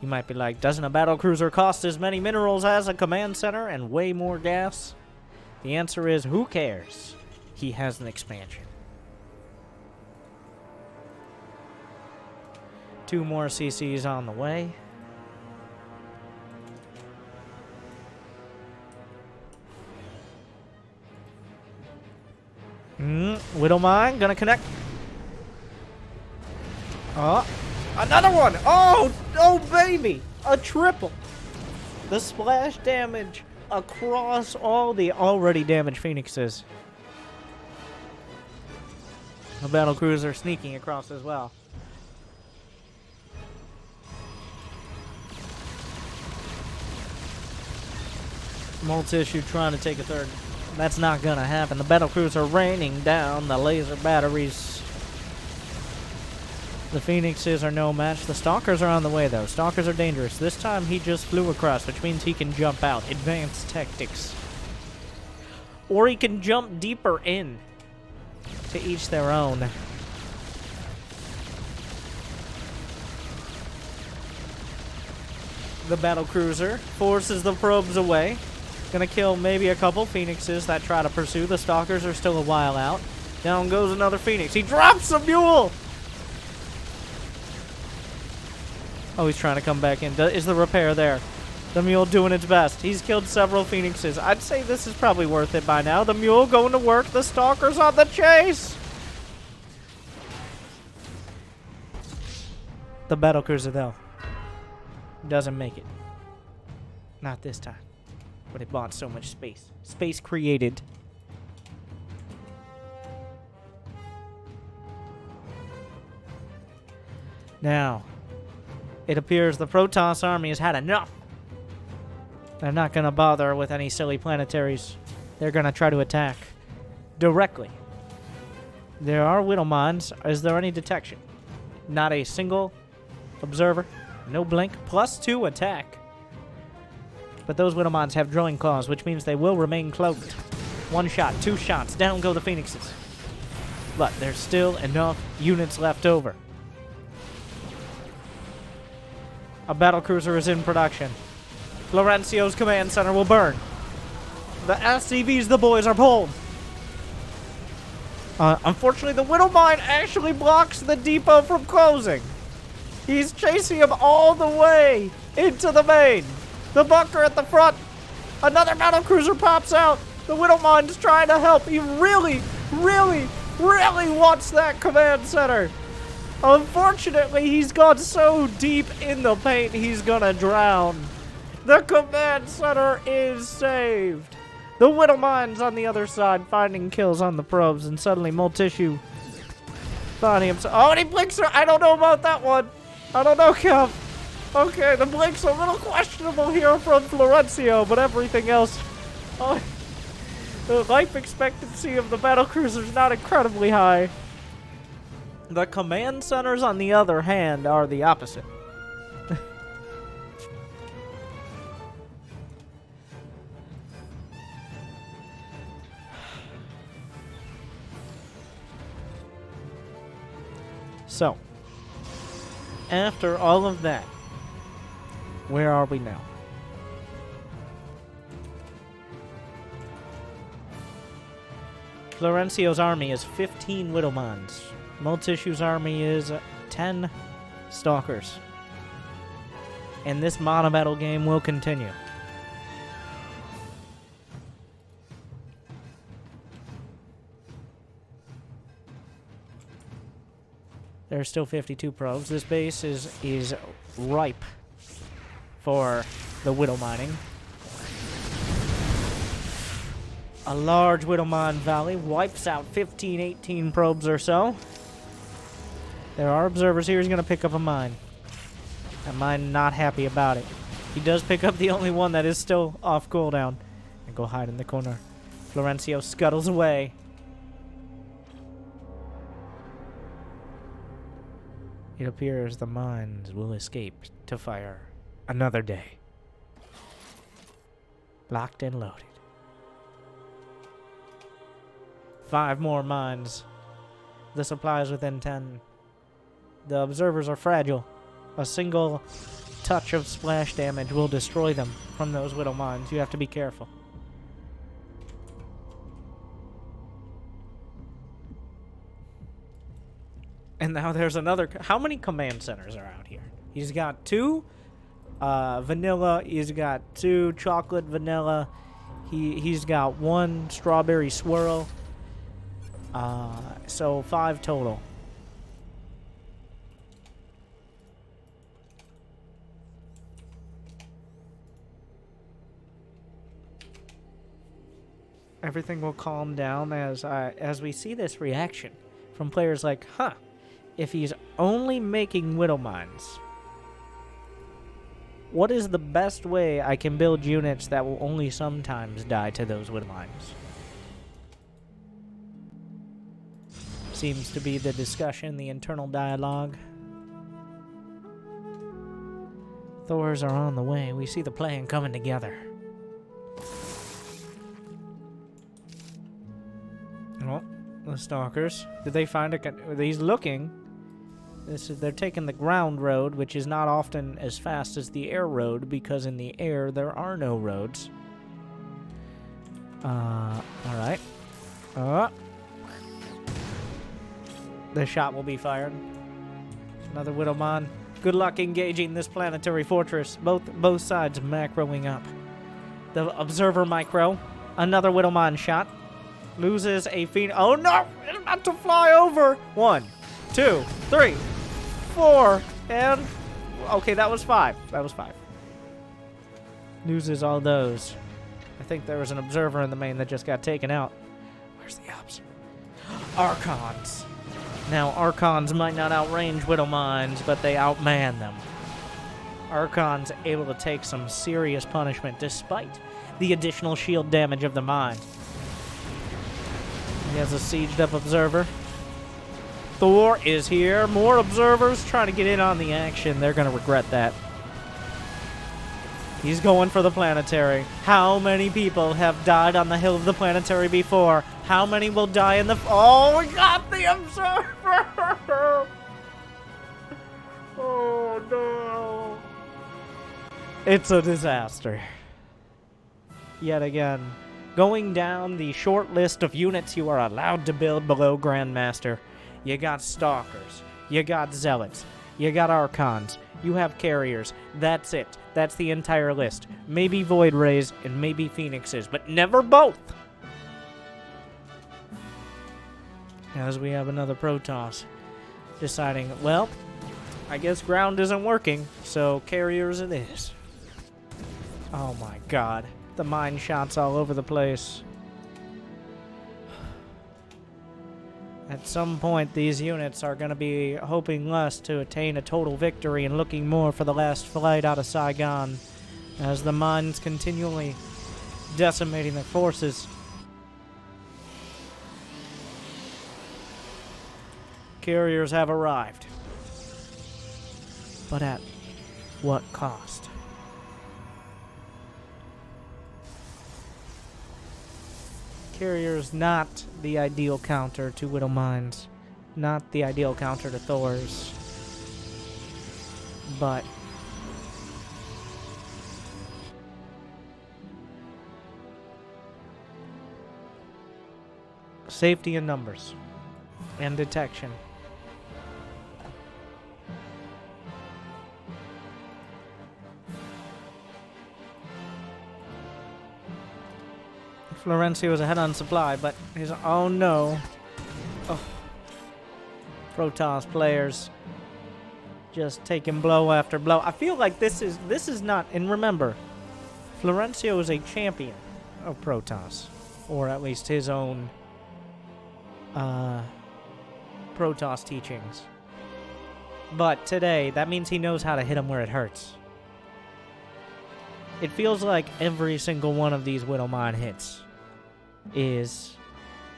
You might be like, doesn't a battlecruiser cost as many minerals as a command center and way more gas? The answer is, who cares? He has an expansion. 2 more CCs on the way. Widowmine gonna connect. Oh, another one. Oh baby, a triple. The splash damage across all the already damaged Phoenixes. The battlecruiser sneaking across as well. Multissue trying to take a third. That's not gonna happen. The battlecruiser raining down the laser batteries. The Phoenixes are no match. The Stalkers are on the way, though. Stalkers are dangerous. This time he just flew across, which means he can jump out. Advanced tactics. Or he can jump deeper in. To each their own. The battlecruiser forces the probes away. Gonna kill maybe a couple phoenixes that try to pursue. The stalkers are still a while out. Down goes another phoenix. He drops a mule! Oh, he's trying to come back in. Is the repair there? The mule doing its best. He's killed several phoenixes. I'd say this is probably worth it by now. The mule going to work. The stalker's on the chase! The battlecruiser, though, doesn't make it. Not this time. But it bought so much space. Space created. Now, it appears the Protoss army has had enough. They're not going to bother with any silly planetaries. They're going to try to attack directly. There are Widowmines. Is there any detection? Not a single observer. No blink. +2 attack. But those Widowmines have drawing claws, which means they will remain cloaked. 1 shot, 2 shots. Down go the phoenixes. But there's still enough units left over. A battlecruiser is in production. Florencio's command center will burn. The SCVs the boys are pulled. Unfortunately, the Widowmine actually blocks the depot from closing. He's chasing him all the way into the main. The bunker at the front. Another battlecruiser pops out. The Widowmine's trying to help. He really, really, really wants that command center. Unfortunately, he's gone so deep in the paint, he's gonna drown. The command center is saved. The Widowmine's on the other side, finding kills on the probes, and suddenly Multissue finding himself. Oh, and he blinks her. I don't know about that one. I don't know, Kev. Okay, the blink's a little questionable here from Florencio, but everything else... Oh, the life expectancy of the battlecruiser's not incredibly high. The command centers, on the other hand, are the opposite. So, after all of that, where are we now? Florencio's army is 15 Widowmines. Multissue's army is 10 Stalkers. And this mono-battle game will continue. There are still 52 probes. This base is ripe for the widow mining. A large widow mine valley wipes out 15, 18 probes or so. There are observers here. He's going to pick up a mine. That mine not happy about it. He does pick up the only one that is still off cooldown. And go hide in the corner. Florencio scuttles away. It appears the mines will escape to fire another day. Locked and loaded. 5 more mines. The supply is within 10. The observers are fragile. A single touch of splash damage will destroy them from those widow mines. You have to be careful. And now there's another... How many command centers are out here? He's got 2 vanilla. He's got 2 chocolate vanilla. He's got 1 strawberry swirl. So 5 total. Everything will calm down as we see this reaction from players like, huh, if he's only making widow mines, what is the best way I can build units that will only sometimes die to those widow mines? Seems to be the discussion, the internal dialogue. Thors are on the way. We see the plan coming together. Well, the stalkers. Did they find a... He's looking. They're taking the ground road, which is not often as fast as the air road, because in the air there are no roads. Alright. The shot will be fired. Another Widowmon. Good luck engaging this planetary fortress. Both sides macroing up. The observer micro. Another Widowmon shot. Loses a phoenix. Oh no! It's about to fly over! 1, 2, 3, 4, and... Okay, that was 5. That was 5. Loses all those. I think there was an observer in the main that just got taken out. Where's the obs? Archons. Now, Archons might not outrange Widowmons, but they outman them. Archons able to take some serious punishment despite the additional shield damage of the mine. He has a sieged up observer. Thor is here. More observers trying to get in on the action. They're going to regret that. He's going for the planetary. How many people have died on the hill of the planetary before? How many will die in the... Oh, we got the observer! Oh, no. It's a disaster. Yet again, going down the short list of units you are allowed to build below Grandmaster. You got Stalkers. You got Zealots. You got Archons. You have Carriers. That's it. That's the entire list. Maybe Void Rays and maybe Phoenixes, but never both. As we have another Protoss deciding, well, I guess ground isn't working, so Carriers it is. Oh my god. The mine shots all over the place. At some point, these units are going to be hoping less to attain a total victory and looking more for the last flight out of Saigon as the mines continually decimating their forces. Carriers have arrived. But at what cost? Carriers not the ideal counter to Widowmines, not the ideal counter to Thors, but safety in numbers and detection. Florencio is ahead on supply, but his... Oh, no. Oh. Protoss players just taking blow after blow. I feel like this is not... And remember, Florencio is a champion of Protoss. Or at least his own Protoss teachings. But today, that means he knows how to hit him where it hurts. It feels like every single one of these Widowmine hits is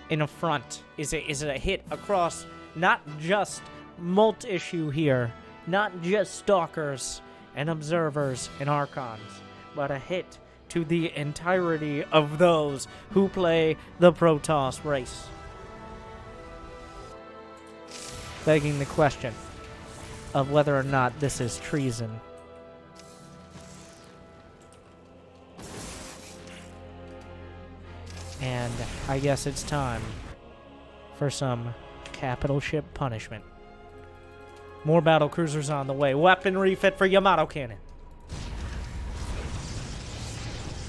an affront, is a hit across not just Molt-issue here, not just Stalkers and Observers and Archons, but a hit to the entirety of those who play the Protoss race. Begging the question of whether or not this is treason. And I guess it's time for some capital ship punishment. More battlecruisers on the way. Weapon refit for Yamato cannon.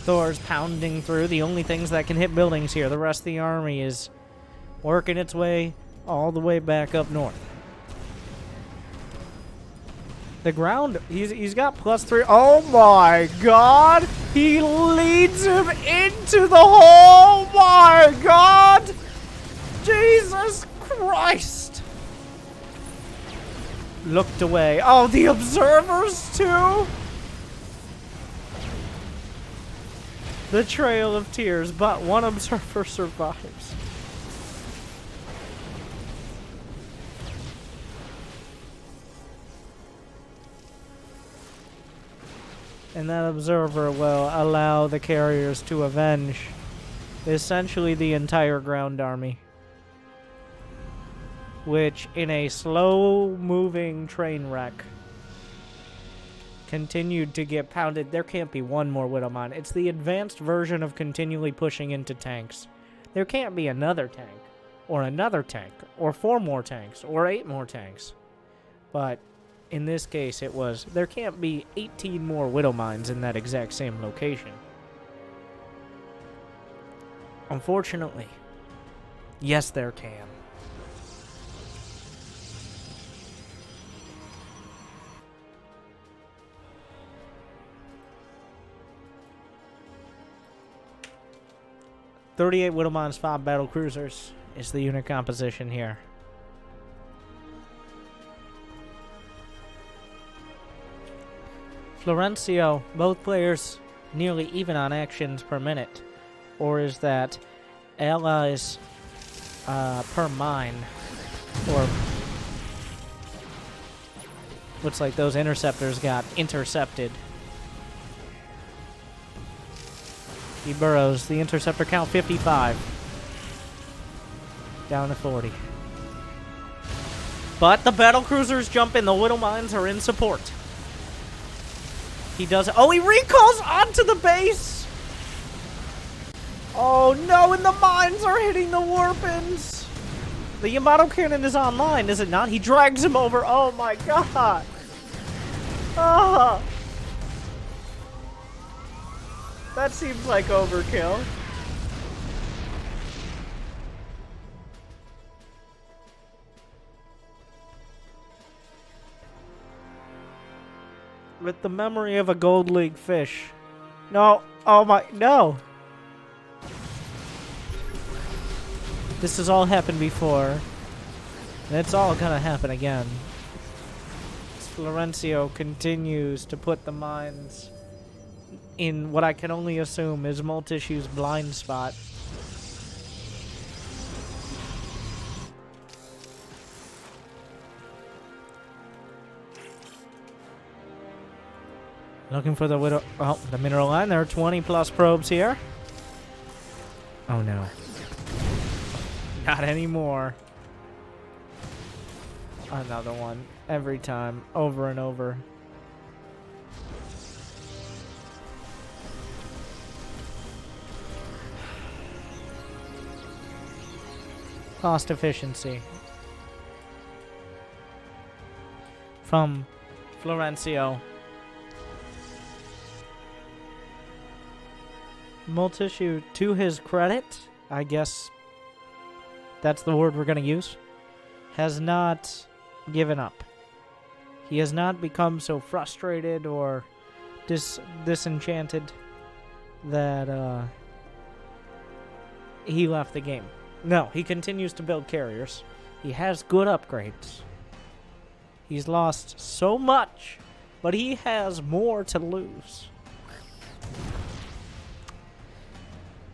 Thor's pounding through the only things that can hit buildings here. The rest of the army is working its way all the way back up north. The ground, he's got +3. Oh my god! He leads him into the hole! Oh my god! Jesus Christ! Looked away. Oh, the observers too? The Trail of Tears, but one observer survives. And that observer will allow the carriers to avenge essentially the entire ground army. which in a slow-moving train wreck continued to get pounded. There can't be one more Widowmine. It's the advanced version of continually pushing into tanks. There can't be another tank, or another tank, or 4 more tanks, or 8 more tanks. But in this case, it was, there can't be 18 more Widowmines in that exact same location. Unfortunately, yes, there can. "38 Widowmines, 5 battlecruisers" is the unit composition here. Florencio, both players nearly even on actions per minute. Or is that allies per mine? Or looks like those interceptors got intercepted. He burrows. The interceptor count 55. Down to 40. But the battlecruisers jump in. The Widowmines are in support. He does. Oh, he recalls onto the base! Oh no, and the mines are hitting the warpins! The Yamato cannon is online, is it not? He drags him over. Oh my god! Ah! That seems like overkill. With the memory of a Gold League fish. No. Oh my. No. This has all happened before. And it's all gonna happen again. Florencio continues to put the mines in what I can only assume is Multishue's blind spot. Looking for the widow. Oh, the mineral line. There are 20 plus probes here. Oh no. Not anymore. Another one. Every time. Over and over. Cost efficiency. From Florencio. Multissue, to his credit, I guess that's the word we're going to use, has not given up. He has not become so frustrated or disenchanted that he left the game. No, he continues to build carriers. He has good upgrades. He's lost so much, but he has more to lose.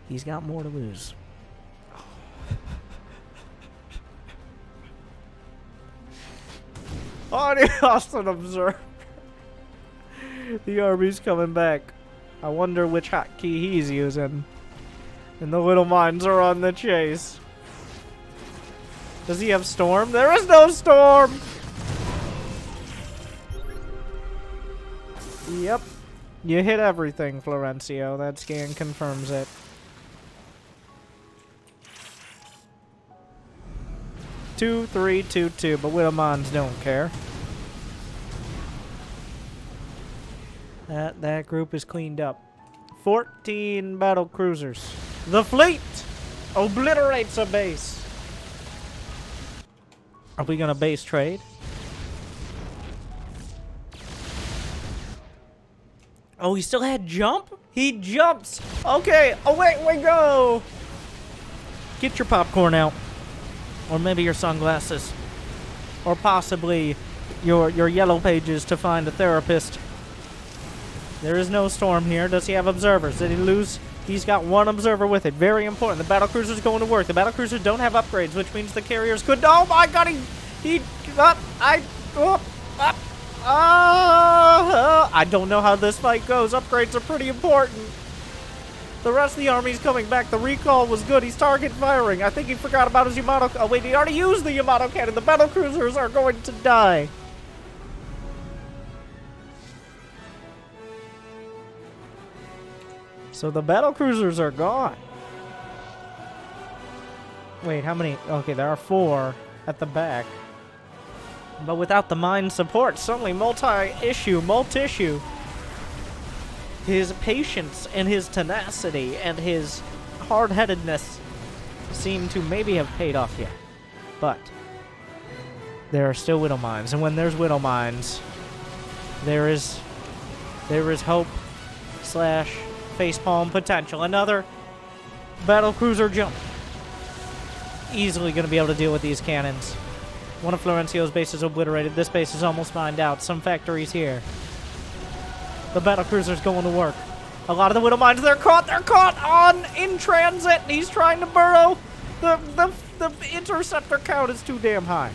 He's got more to lose. Oh, he lost an observer. The army's coming back. I wonder which hotkey he's using. And the little mines are on the chase. Does he have storm? There is no storm! Yep. You hit everything, Florencio. That scan confirms it. 2-3-2-2, but Widowmines don't care. That group is cleaned up. 14 battle cruisers. The fleet obliterates a base. Are we gonna base trade? Oh, he still had jump? He jumps. Okay. Oh, wait, we go. Get your popcorn out. Or maybe your sunglasses. Or possibly your yellow pages to find a therapist. There is no storm here. Does he have observers? Did he lose? He's got one observer with it. Very important. The battlecruiser's going to work. The battlecruisers don't have upgrades, which means the carriers could. Oh my god, I don't know how this fight goes. Upgrades are pretty important. The rest of the army's coming back. The recall was good. He's target firing. I think he forgot about his Yamato. Oh, wait, he already used the Yamato cannon. The battlecruisers are going to die. So the battlecruisers are gone. Wait, how many? Okay, there are 4 at the back. But without the mine support, suddenly multi-issue. His patience and his tenacity and his hard-headedness seem to maybe have paid off here. But there are still widow mines, and when there's widow mines, there is hope / facepalm potential. Another battlecruiser jump. Easily going to be able to deal with these cannons. One of Florencio's bases obliterated. This base is almost mined out. Some factories here. The battlecruiser's going to work. A lot of the widow mines, they're caught in transit. He's trying to burrow. The interceptor count is too damn high.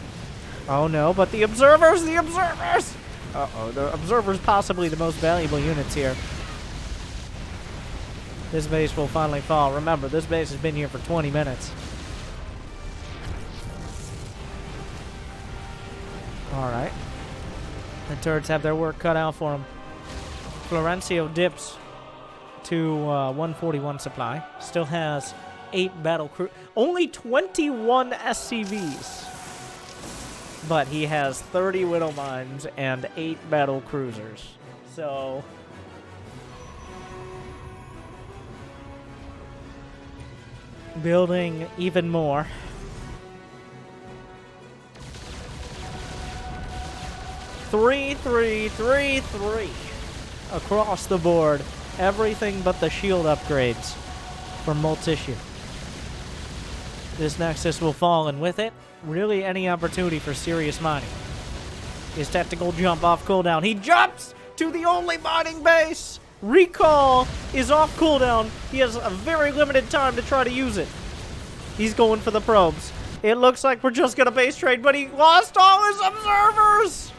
Oh no, but the observers. Uh-oh, the observers possibly the most valuable units here. This base will finally fall. Remember, this base has been here for 20 minutes. Alright. The turrets have their work cut out for them. Florencio dips to 141 supply. Still has 8 battle crew. Only 21 SCVs. But he has 30 widow mines and 8 battle cruisers. So building even more. Three across the board. Everything but the shield upgrades for Multissue. This Nexus will fall, and with it, really any opportunity for serious mining. His tactical jump off cooldown. He jumps to the only mining base! Recall is off cooldown. He has a very limited time to try to use it. He's going for the probes. It looks like we're just gonna base trade, but he lost all his observers!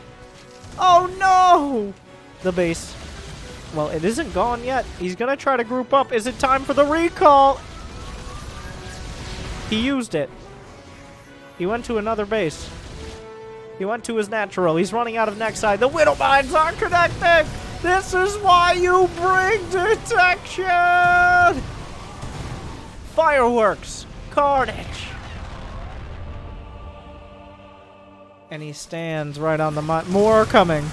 Oh no! The base. Well, it isn't gone yet. He's gonna try to group up. Is it time for the recall? He used it. He went to another base. He went to his natural. He's running out of next side. The widow mines aren't connected! This is why you bring detection! Fireworks. Carnage. And he stands right on the mine. More coming.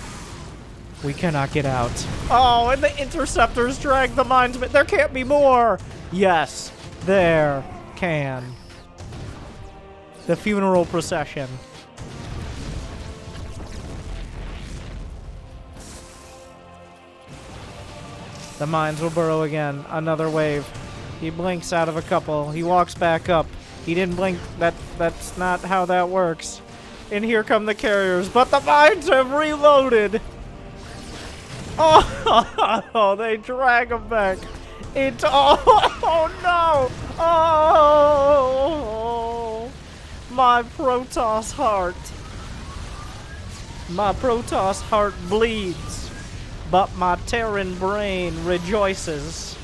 We cannot get out. Oh, and the interceptors drag the mines. But there can't be more. Yes, there can. The funeral procession. The mines will burrow again. Another wave. He blinks out of a couple. He walks back up. He didn't blink. That's not how that works. And here come the carriers. But the mines have reloaded. Oh, they drag him back. Oh no. Oh, my Protoss heart. My Protoss heart bleeds. But my Terran brain rejoices.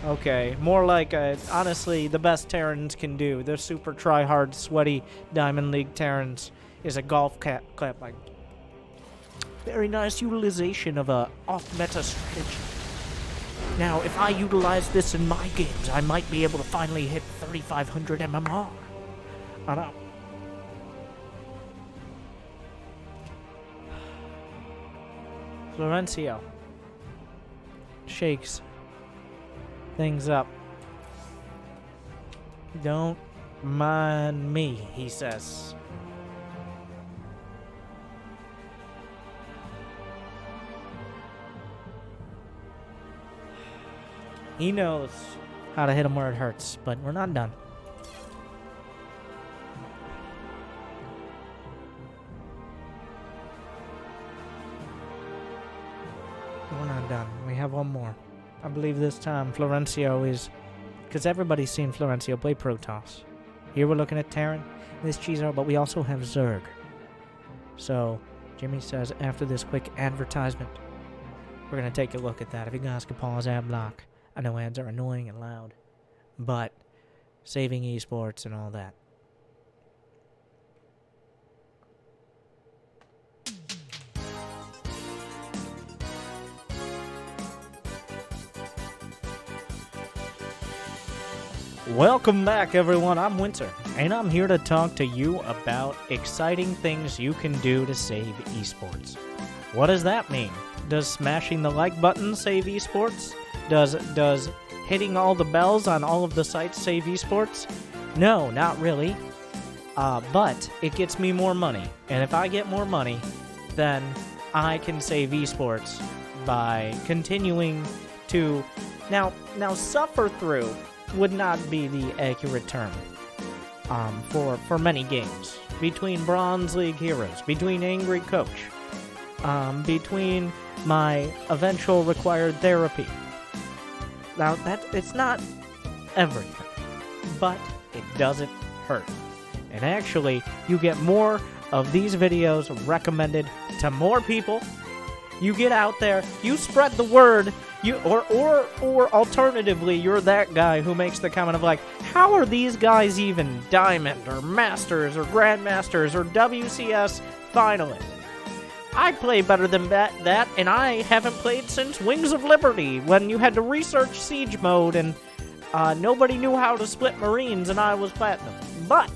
Okay, more like, honestly, the best Terrans can do. The super try-hard, sweaty Diamond League Terrans is a golf clap. Like, very nice utilization of a off-meta strategy. Now, if I utilize this in my games, I might be able to finally hit 3,500 MMR. I know. Florencio shakes things up. Don't mind me, he says. He knows how to hit him where it hurts, but we're not done. We're not done. We have one more. I believe this time Florencio is... Because everybody's seen Florencio play Protoss. Here we're looking at Terran, this Cheezo, but we also have Zerg. So, Jimmy says after this quick advertisement, we're going to take a look at that. If you guys could pause ad block. I know ads are annoying and loud, but saving esports and all that. Welcome back, everyone. I'm Winter, and I'm here to talk to you about exciting things you can do to save esports. What does that mean? Does smashing the like button save esports? Does hitting all the bells on all of the sites save esports? No, not really. But it gets me more money, and if I get more money, then I can save esports by continuing to now suffer through would not be the accurate term for many games. Between Bronze League heroes, between Angry Coach, between my eventual required therapy. Now, it's not everything, but it doesn't hurt. And actually, you get more of these videos recommended to more people. You get out there, you spread the word. Or alternatively, you're that guy who makes the comment of like, how are these guys even Diamond or Masters or Grandmasters or WCS finalists? I play better than that, and I haven't played since Wings of Liberty, when you had to research Siege mode and nobody knew how to split Marines and I was Platinum. But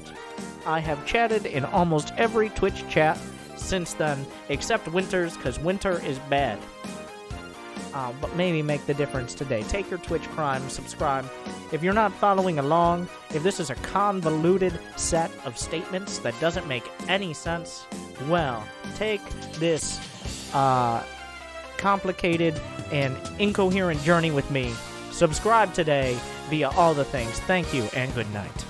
I have chatted in almost every Twitch chat since then, except Winter's, because Winter is bad. But maybe make the difference today. Take your Twitch Prime, subscribe. If you're not following along, if this is a convoluted set of statements that doesn't make any sense, well, take this complicated and incoherent journey with me. Subscribe today via all the things. Thank you and good night.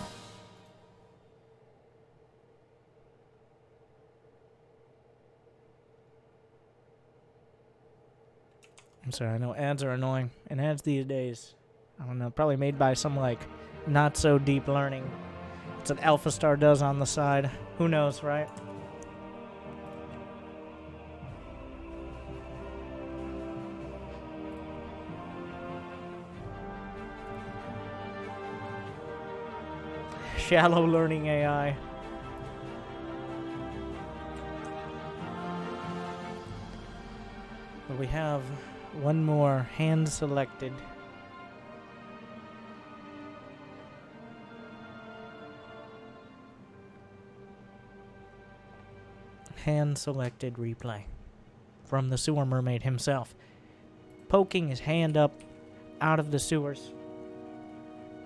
I'm sorry, I know ads are annoying, and ads these days, I don't know, probably made by some, like, not-so-deep learning. It's what Alpha Star does on the side. Who knows, right? Shallow learning AI. But we have one more hand-selected. Hand-selected replay from the Sewer Mermaid himself, poking his hand up out of the sewers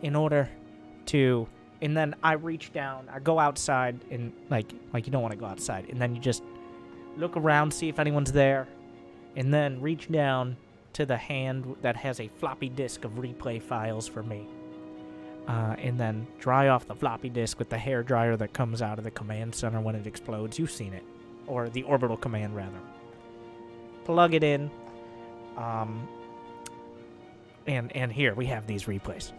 in order to, and then I reach down, I go outside, and like you don't want to go outside, and then you just look around, see if anyone's there, and then reach down to the hand that has a floppy disk of replay files for me. And then dry off the floppy disk with the hair dryer that comes out of the command center when it explodes. You've seen it. Or the orbital command, rather. Plug it in. And here we have these replays.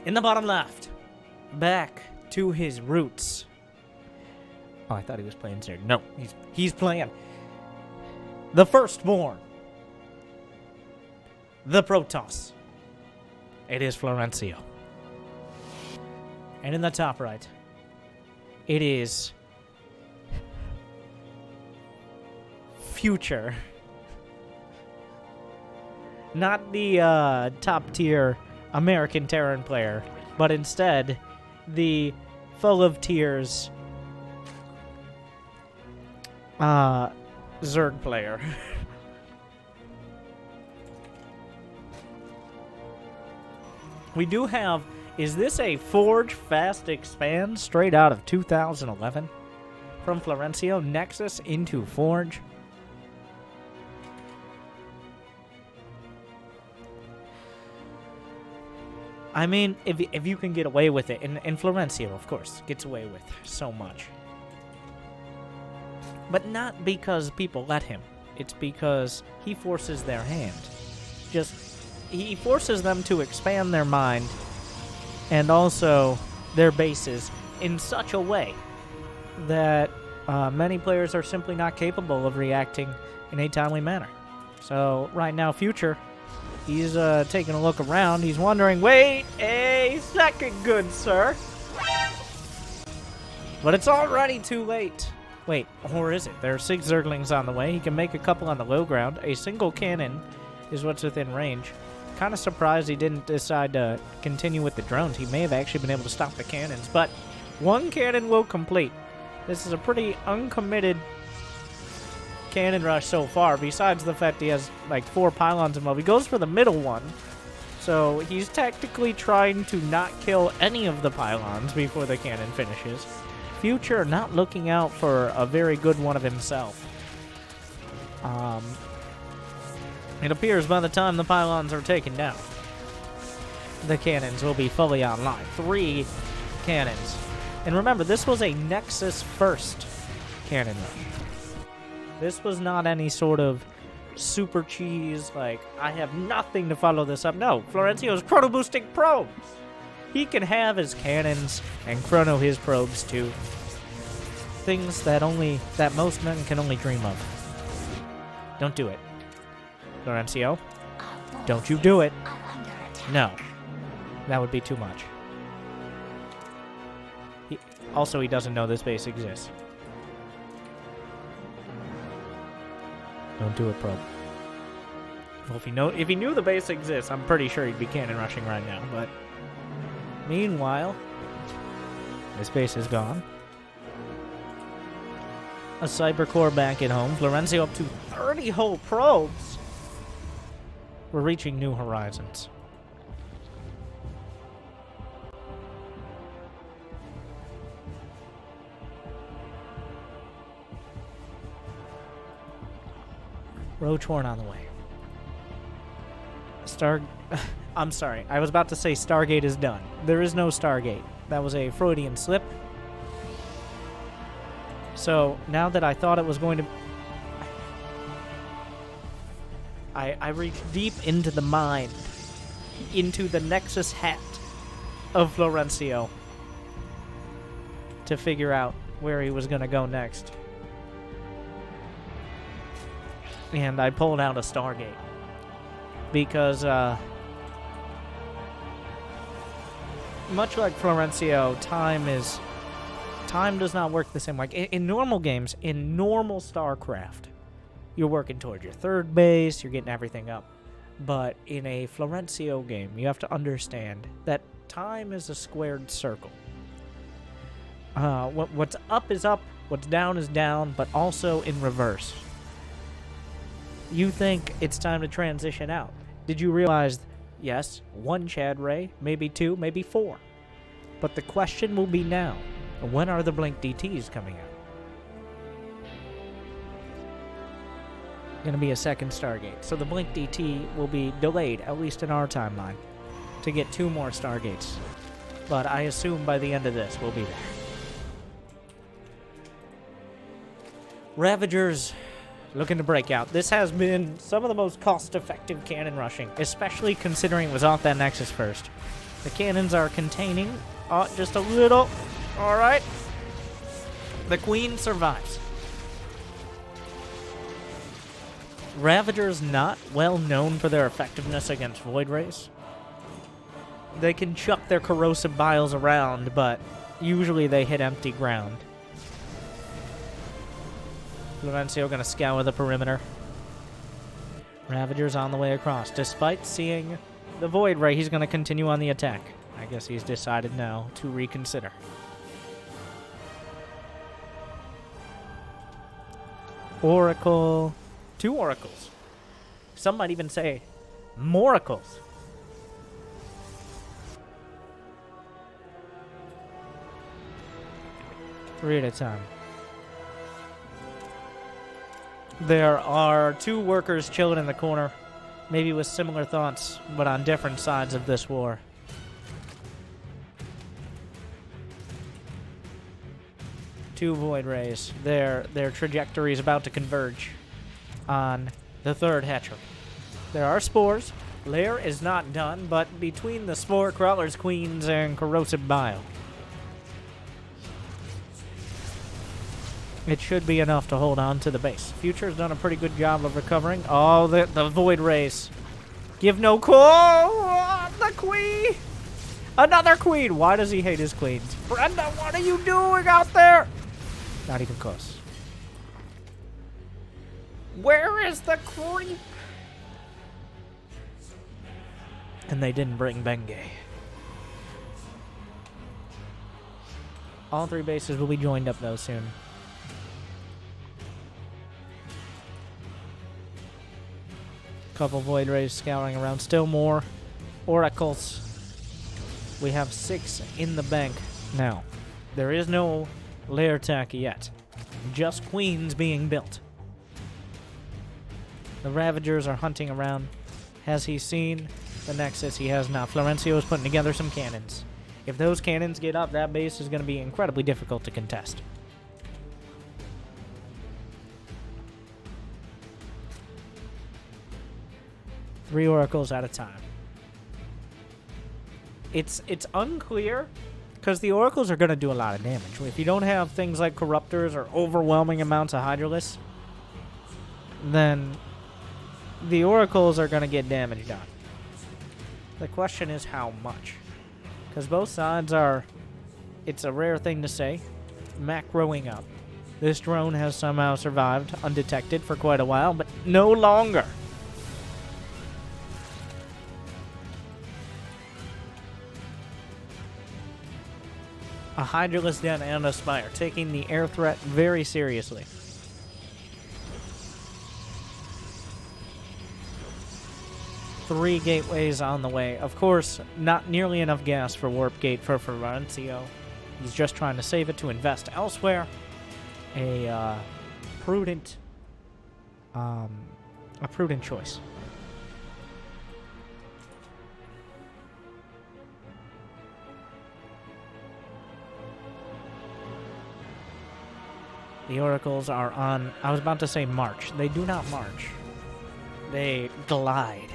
In the bottom left, back to his roots. Oh, I thought he was playing Zerg. No, he's playing the Firstborn, the Protoss. It is Florencio. And in the top right, it is Future. Not the top tier American Terran player, but instead the full of tears Zerg player. We do have, is this a Forge Fast Expand straight out of 2011 from Florencio? Nexus into Forge. I mean, if you can get away with it, and Florencio, of course, gets away with so much. But not because people let him. It's because he forces their hand. He forces them to expand their mind and also their bases in such a way that many players are simply not capable of reacting in a timely manner. So right now, Future He's taking a look around. He's wondering, wait a second, good sir. But it's already too late. Wait, or is it? There are 6 Zerglings on the way. He can make a couple on the low ground. A single cannon is what's within range. Kind of surprised he didn't decide to continue with the drones. He may have actually been able to stop the cannons, but 1 cannon will complete. This is a pretty uncommitted cannon rush so far, besides the fact he has like 4 pylons involved. He goes for the middle one, so he's tactically trying to not kill any of the pylons before the cannon finishes. Future not looking out for a very good one of himself. It appears by the time the pylons are taken down, the cannons will be fully online. 3 cannons. And remember, this was a Nexus first cannon rush. This was not any sort of super cheese, like, I have nothing to follow this up. No, Florencio's chrono boosting probes. He can have his cannons and chrono his probes too. Things that most men can only dream of. Don't do it. Florencio, don't you do it. No. That would be too much. He doesn't know this base exists. Don't do it, probe. Well, if he knew the base exists, I'm pretty sure he'd be cannon rushing right now, but meanwhile, this base is gone. A cybercore back at home. Florencio up to 30 whole probes. We're reaching new horizons. Roachhorn on the way. I'm sorry. I was about to say Stargate is done. There is no Stargate. That was a Freudian slip. So, now that I thought it was going to... I reached deep into the mind, into the Nexus hat of Florencio to figure out where he was going to go next. And I pulled out a Stargate. Because, much like Florencio, time does not work the same way. In normal games, in normal StarCraft, you're working towards your 3rd base, you're getting everything up. But in a Florencio game, you have to understand that time is a squared circle. What's up is up, what's down is down, but also in reverse. You think it's time to transition out. Did you realize, yes, 1 Chad Ray, maybe 2, maybe 4. But the question will be now, when are the Blink DTs coming out? Gonna be a 2nd Stargate. So the Blink DT will be delayed, at least in our timeline, to get 2 more Stargates. But I assume by the end of this, we'll be there. Ravagers looking to break out. This has been some of the most cost-effective cannon rushing, especially considering it was off that Nexus first. The cannons are containing just a little. All right. The Queen survives. Ravagers not well known for their effectiveness against Void Rays. They can chuck their corrosive biles around, but usually they hit empty ground. Florencio gonna scour the perimeter. Ravagers on the way across. Despite seeing the Void Ray, he's gonna continue on the attack. I guess he's decided now to reconsider. Oracle. 2 oracles. Some might even say moracles. Three at a time. There are 2 workers chilling in the corner, maybe with similar thoughts, but on different sides of this war. Two Void Rays. Their trajectory is about to converge on the 3rd hatchery. There are spores. Lair is not done, but between the spore crawlers, queens, and corrosive bile, it should be enough to hold on to the base. Future's done a pretty good job of recovering. Oh, the Void Rays. Give no call. Oh, the queen. Another queen. Why does he hate his queens? Brenda, what are you doing out there? Not even close. Where is the creep? And they didn't bring Bengay. All 3 bases will be joined up, though, soon. Couple Void Rays scouring around. Still more Oracles. We have 6 in the bank now. There is no lair attack yet. Just queens being built. The Ravagers are hunting around. Has he seen the Nexus? He has not. Florencio is putting together some cannons. If those cannons get up, that base is going to be incredibly difficult to contest. Three Oracles at a time. It's unclear, because the Oracles are going to do a lot of damage. If you don't have things like Corruptors or overwhelming amounts of Hydralisks, then the Oracles are going to get damage done. The question is how much. Because both sides are, it's a rare thing to say, macroing up. This drone has somehow survived undetected for quite a while, but no longer. A Hydralisk Den and a Spire, taking the air threat very seriously. Three gateways on the way. Of course, not nearly enough gas for Warp Gate for Florencio. He's just trying to save it to invest elsewhere. A prudent choice. The Oracles are on, I was about to say march. They do not march. They glide.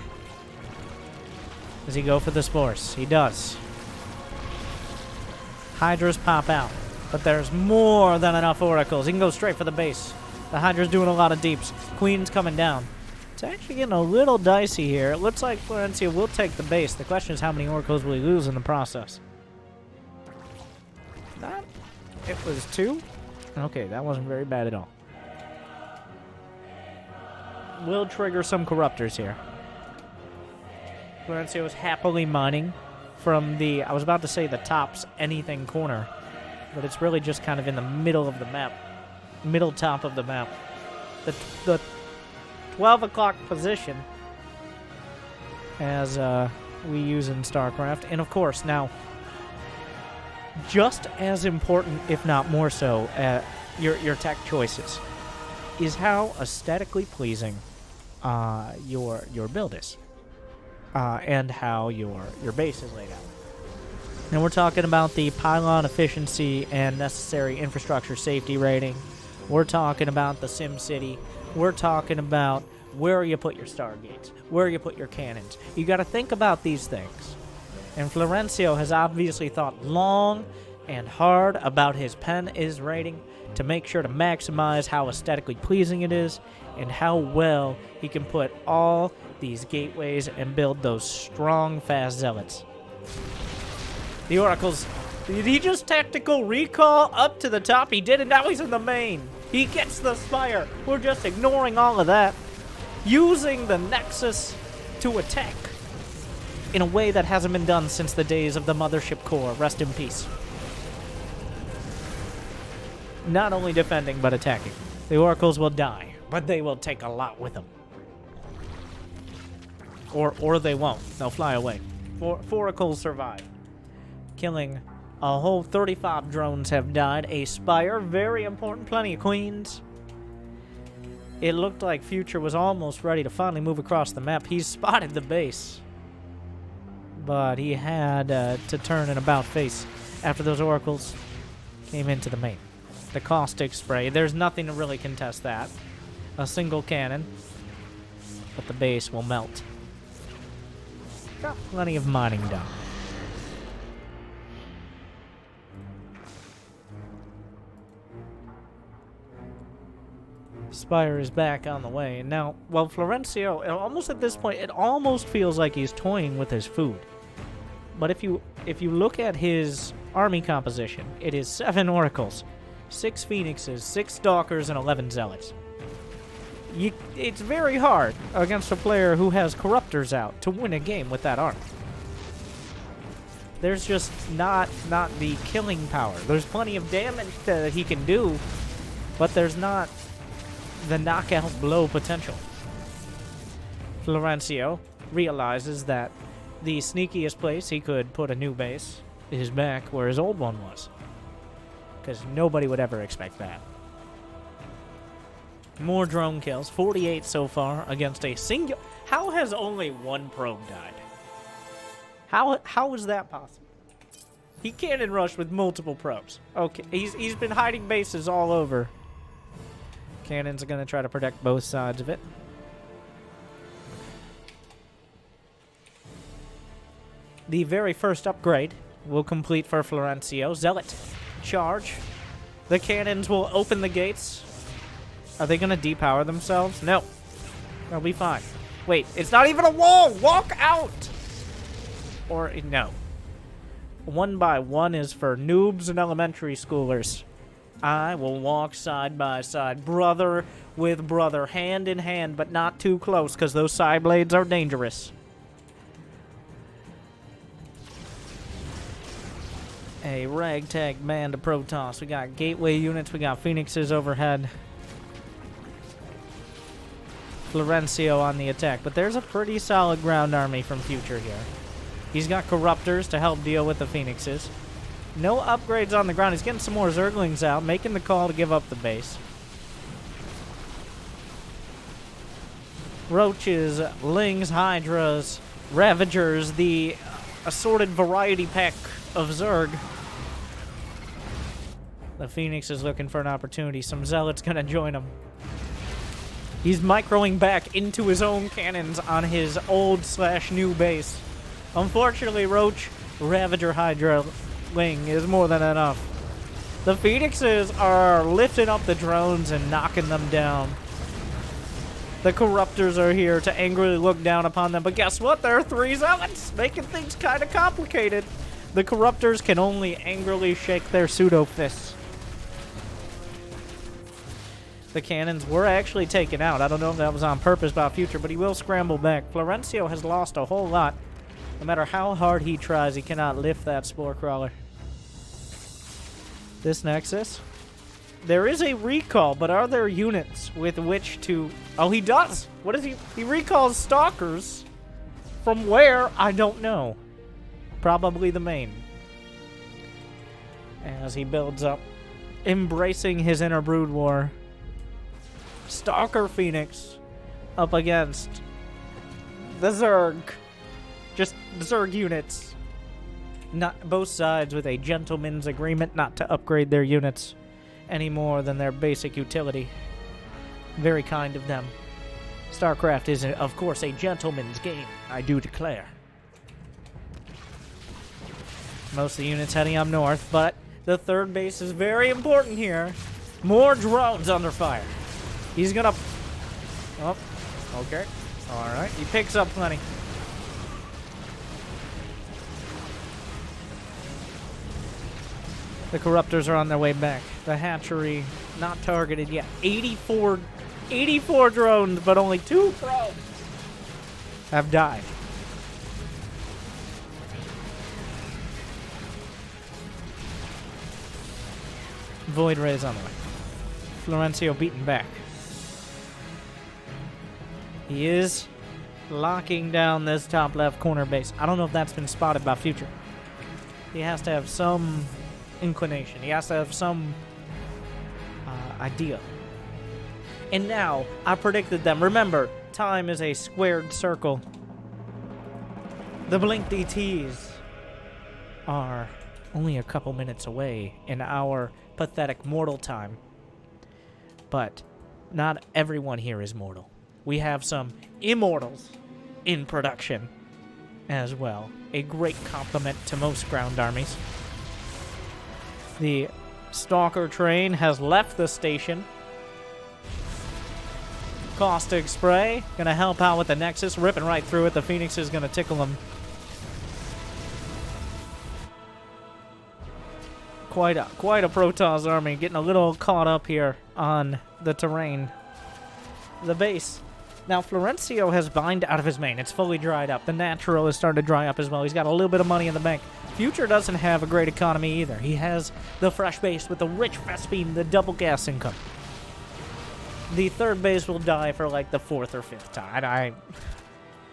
Does he go for the Spores? He does. Hydras pop out, but there's more than enough Oracles. He can go straight for the base. The Hydra's doing a lot of deeps. Queen's coming down. It's actually getting a little dicey here. It looks like Florencio will take the base. The question is how many Oracles will he lose in the process? That, it was 2. Okay, that wasn't very bad at all. We'll trigger some Corruptors here. Florencio is happily mining from the, I was about to say the tops anything corner, but it's really just kind of in the middle of the map. Middle top of the map. The 12 o'clock position as we use in StarCraft. And of course, now, just as important, if not more so, your tech choices is how aesthetically pleasing your build is, and how your base is laid out. And we're talking about the pylon efficiency and necessary infrastructure safety rating. We're talking about the Sim City. We're talking about where you put your Stargates, where you put your cannons. You got to think about these things. And Florencio has obviously thought long and hard about his pen is rating to make sure to maximize how aesthetically pleasing it is and how well he can put all these gateways and build those strong, fast zealots. The Oracles, did he just tactical recall up to the top? He did, and now he's in the main. He gets the Spire. We're just ignoring all of that, using the Nexus to attack in a way that hasn't been done since the days of the Mothership Core. Rest in peace. Not only defending, but attacking. The Oracles will die, but they will take a lot with them. Or they won't. They'll fly away. Four Oracles survive. Killing a whole 35 drones have died. A Spire, very important. Plenty of Queens. It looked like Future was almost ready to finally move across the map. He's spotted the base, but he had to turn an about face after those Oracles came into the main. The caustic spray, there's nothing to really contest that. A single cannon, but the base will melt. Got plenty of mining done. Spire is back on the way. And now, well, Florencio, almost at this point, it almost feels like he's toying with his food. But if you look at his army composition, it is 7 oracles, 6 phoenixes, 6 stalkers, and 11 zealots. It's very hard against a player who has corruptors out to win a game with that army. There's just not the killing power. There's plenty of damage that he can do, but there's not the knockout blow potential. Florencio realizes that the sneakiest place he could put a new base is back where his old one was, because nobody would ever expect that. More drone kills, 48 so far against a single. How has only one probe died? How is that possible? He cannon rushed with multiple probes. Okay, he's been hiding bases all over. Cannons are gonna try to protect both sides of it. The very first upgrade will complete for Florencio. Zealot charge. The cannons will open the gates. Are they going to depower themselves? No. They'll be fine. Wait, it's not even a wall! Walk out! Or, no. 1 by 1 is for noobs and elementary schoolers. I will walk side by side, brother with brother, hand in hand, but not too close, because those side blades are dangerous. A ragtag band of Protoss. We got gateway units, we got phoenixes overhead. Florencio on the attack, but there's a pretty solid ground army from Future here. He's got corruptors to help deal with the phoenixes. No upgrades on the ground. He's getting some more Zerglings out, making the call to give up the base. Roaches, Lings, Hydras, Ravagers, the assorted variety pack of Zerg. The Phoenix is looking for an opportunity. Some Zealots gonna join him. He's microing back into his own cannons on his old/new base. Unfortunately, Roach, Ravager, Hydra, Ling is more than enough. The Phoenixes are lifting up the drones and knocking them down. The Corruptors are here to angrily look down upon them, but guess what? There are 3 Zealots, making things kind of complicated. The Corruptors can only angrily shake their pseudo-fists. The cannons were actually taken out. I don't know if that was on purpose by Future, but he will scramble back. Florencio has lost a whole lot. No matter how hard he tries, he cannot lift that Spore Crawler. This Nexus. There is a recall, but are there units with which to... Oh, he does! What is he? He recalls Stalkers. From where? I don't know. Probably the main. As he builds up, embracing his inner brood war. Stalker Phoenix up against the Zerg. Just Zerg units. Not both sides with a gentleman's agreement not to upgrade their units any more than their basic utility. Very kind of them. Starcraft is, of course, a gentleman's game, I do declare. Most of the units heading up north, but the third base is very important here. More drones under fire. He's gonna... Oh, okay. Alright, he picks up plenty. The Corruptors are on their way back. The hatchery, not targeted yet. 84 drones, but only 2 probes have died. Void Rays on the way. Florencio beaten back. He is locking down this top left corner base. I don't know if that's been spotted by Future. He has to have some inclination. He has to have some idea. And now, I predicted them. Remember, time is a squared circle. The Blink DTs are only a couple minutes away in our pathetic mortal time. But not everyone here is mortal. We have some immortals in production as well. A great compliment to most ground armies. The Stalker train has left the station. Caustic spray. Gonna help out with the Nexus. Ripping right through it. The Phoenix is gonna tickle him. Quite a Protoss army. Getting a little caught up here on the terrain. The base. Now, Florencio has bind out of his main. It's fully dried up. The natural is starting to dry up as well. He's got a little bit of money in the bank. Future doesn't have a great economy either. He has the fresh base with the rich Vespine, the double gas income. The third base will die for like the fourth or fifth time.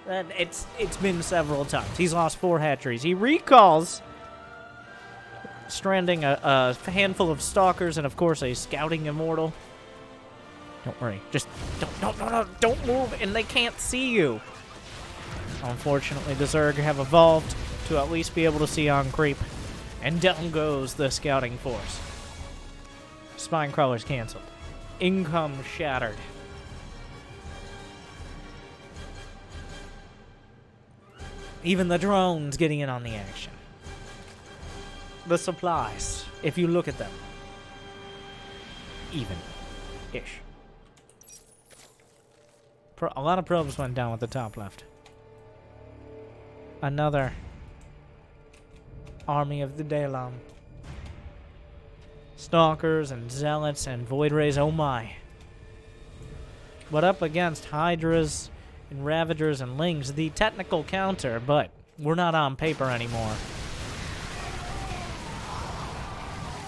It's been several times. He's lost 4 hatcheries. He recalls, stranding a handful of stalkers and, of course, a scouting immortal. Don't worry. Just don't move, and they can't see you. Unfortunately, the Zerg have evolved to at least be able to see on creep. And down goes the scouting force. Spine crawlers canceled. Income shattered. Even the drones getting in on the action. The supplies, if you look at them, even-ish. A lot of probes went down with the top left. Another army of the Dalam. Stalkers and Zealots and Void Rays, oh my. But up against Hydras and Ravagers and Lings, the technical counter, but we're not on paper anymore.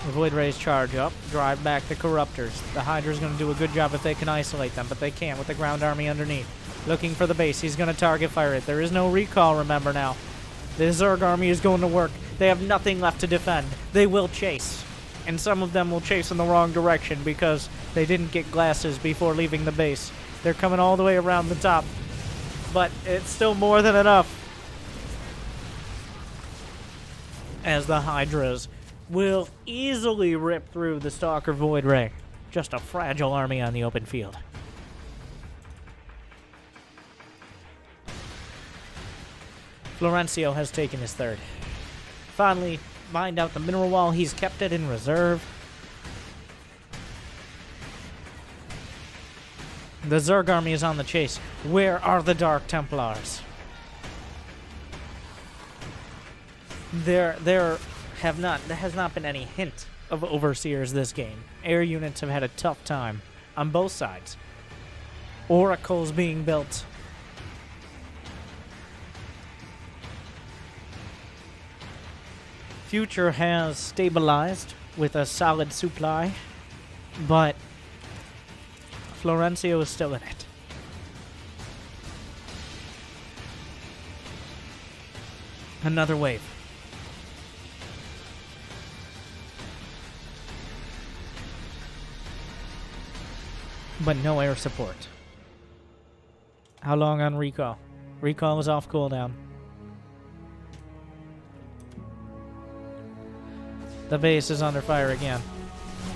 The Void Rays charge up, drive back the Corruptors. The Hydra's going to do a good job if they can isolate them, but they can't with the ground army underneath. Looking for the base. He's going to target fire it. There is no recall, remember now. The Zerg army is going to work. They have nothing left to defend. They will chase. And some of them will chase in the wrong direction because they didn't get glasses before leaving the base. They're coming all the way around the top. But it's still more than enough. As the Hydras will easily rip through the Stalker Void Ray. Just a fragile army on the open field. Florencio has taken his third. Finally, mined out the mineral wall. He's kept it in reserve. The Zerg army is on the chase. Where are the Dark Templars? There has not been any hint of overseers this game. Air units have had a tough time on both sides. Oracles being built. Future has stabilized with a solid supply, but Florencio is still in it. Another wave. But no air support. How long on recall? Recall is off cooldown. The base is under fire again.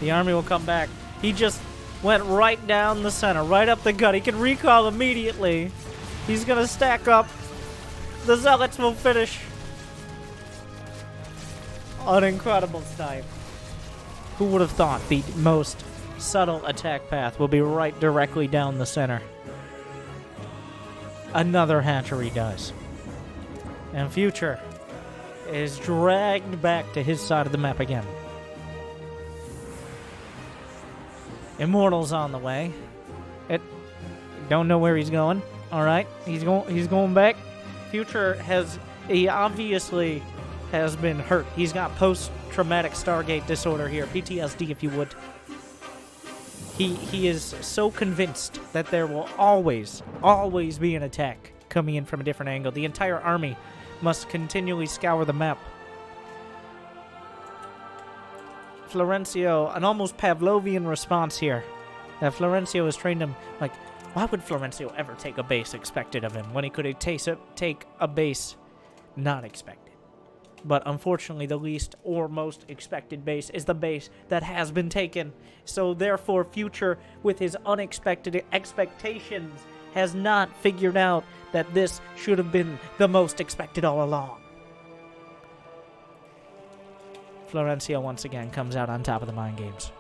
The army will come back. He just went right down the center, right up the gut. He can recall immediately. He's going to stack up. The Zealots will finish. An incredible snipe. Who would have thought the most subtle attack path will be right directly down the center? Another hatchery does. And Future is dragged back to his side of the map again. Immortal's on the way. Don't know where he's going. All right, he's going back. Future he obviously has been hurt. He's got post-traumatic Stargate disorder here, PTSD if you would. He is so convinced that there will always be an attack coming in from a different angle. The entire army must continually scour the map. Florencio, an almost Pavlovian response here. That Florencio has trained him, like, why would Florencio ever take a base expected of him when he could take a base not expected? But unfortunately, the least or most expected base is the base that has been taken. So therefore, Future, with his unexpected expectations, has not figured out that this should have been the most expected all along. Florencio once again comes out on top of the mind games.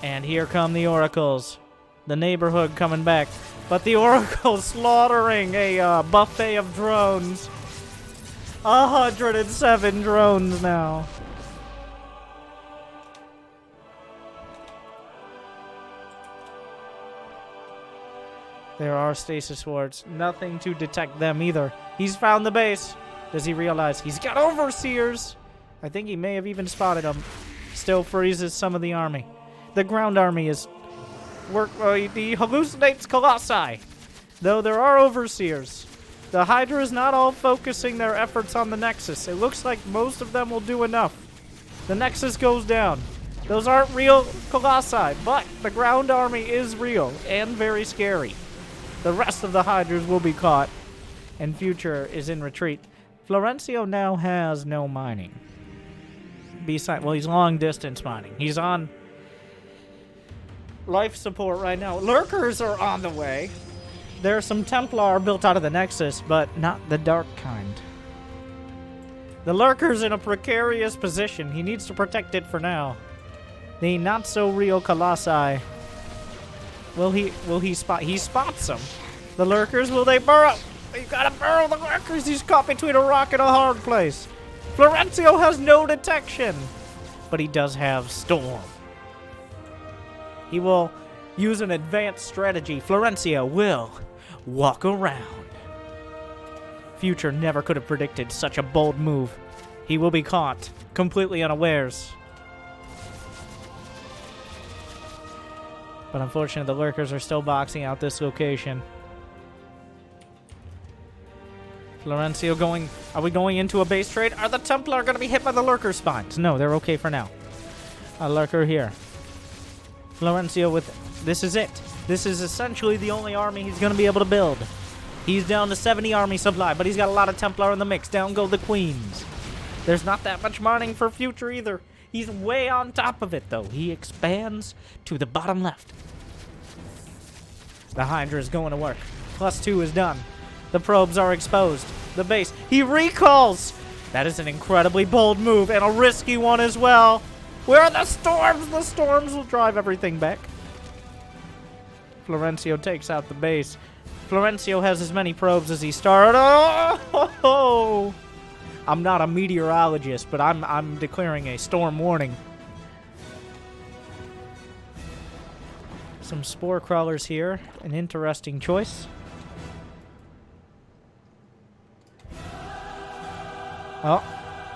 And here come the oracles. The neighborhood coming back. But the oracle's slaughtering a buffet of drones. 107 drones now. There are stasis wards. Nothing to detect them either. He's found the base. Does he realize he's got overseers? I think he may have even spotted them. Still freezes some of the army. The ground army is he hallucinates colossi. Though there are overseers. The Hydra is not all focusing their efforts on the Nexus. It looks like most of them will do enough. The Nexus goes down. Those aren't real colossi, but the ground army is real and very scary. The rest of the Hydras will be caught, and Future is in retreat. Florencio now has no mining. Well, he's long distance mining. He's on life support right now. Lurkers are on the way. There are some Templar built out of the Nexus, but not the dark kind. The Lurker's in a precarious position. He needs to protect it for now. The not-so-real Colossi. Will he spot? He spots them. The Lurkers, will they burrow? You gotta burrow the Lurkers. He's caught between a rock and a hard place. Florencio has no detection. But he does have Storm. He will use an advanced strategy. Florencio will walk around. Future never could have predicted such a bold move. He will be caught completely unawares. But unfortunately, the Lurkers are still boxing out this location. Florencio going... Are we going into a base trade? Are the Templar going to be hit by the Lurker spawns? No, they're okay for now. A Lurker here. Florencio with... This is it. This is essentially the only army he's going to be able to build. He's down to 70 army supply, but he's got a lot of Templar in the mix. Down go the Queens. There's not that much mining for Future either. He's way on top of it, though. He expands to the bottom left. The Hydra is going to work. +2 is done. The probes are exposed. The base. He recalls! That is an incredibly bold move, and a risky one as well. Where are the storms? The storms will drive everything back. Florencio takes out the base. Florencio has as many probes as he started. Oh! I'm not a meteorologist, but I'm declaring a storm warning. Some spore crawlers here. An interesting choice. Oh,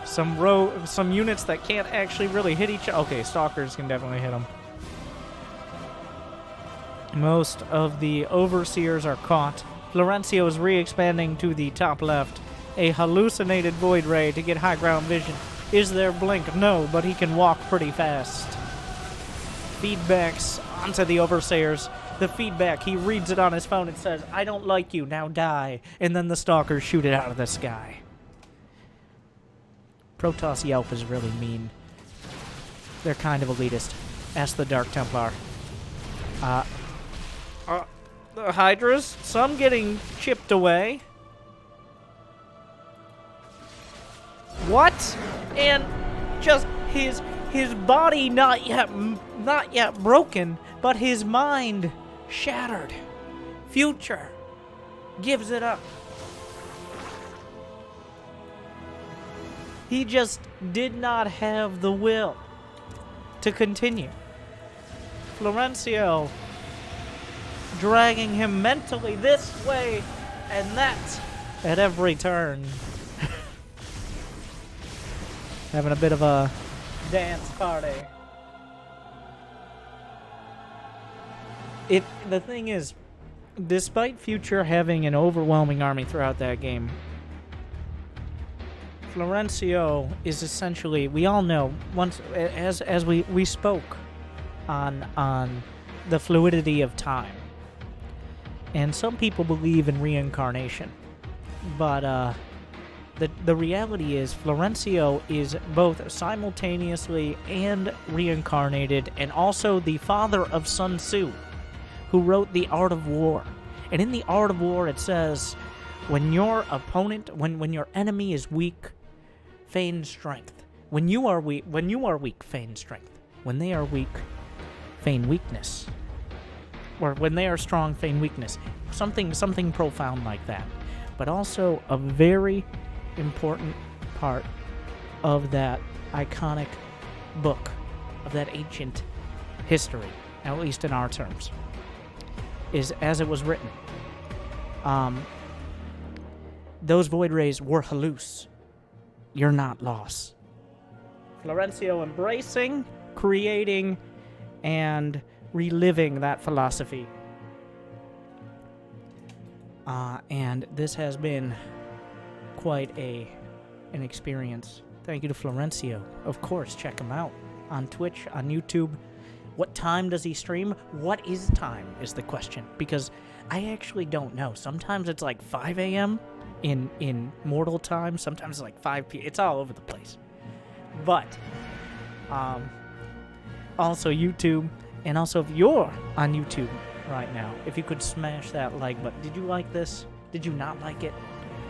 some units that can't actually really hit each other. Okay, stalkers can definitely hit them. Most of the overseers are caught. Florencio is re-expanding to the top left. A hallucinated void ray to get high ground vision. Is there blink? No, but he can walk pretty fast. Feedbacks onto the overseers. The feedback, he reads it on his phone and says, I don't like you, now die. And then the stalkers shoot it out of the sky. Protoss Yelp is really mean. They're kind of elitist. Ask the Dark Templar. The Hydras, some getting chipped away. What? And just his body not yet broken, but his mind shattered. Future gives it up. He just did not have the will to continue. Florencio dragging him mentally this way and that at every turn. Having a bit of a dance party. The thing is, despite Future having an overwhelming army throughout that game, Florencio is essentially, we all know, once as we spoke on the fluidity of time. And some people believe in reincarnation. But the reality is Florencio is both simultaneously and reincarnated, and also the father of Sun Tzu, who wrote The Art of War. And in The Art of War it says, when your opponent, when your enemy is weak, feign strength. When you are weak, feign strength. When they are weak, feign weakness. Or when they are strong, feign weakness. Something profound like that. But also a very important part of that iconic book, of that ancient history, at least in our terms, is as it was written. Those void rays were halluc. You're not lost. Florencio embracing, creating, and reliving that philosophy. And this has been quite an experience. Thank you to Florencio. Of course, check him out on Twitch, on YouTube. What time does he stream? What is time is the question, because I actually don't know. Sometimes it's like 5 a.m. in mortal time. Sometimes it's like 5 p.m. It's all over the place. But also YouTube, and also if you're on YouTube right now, if you could smash that like button. Did you like this? Did you not like it?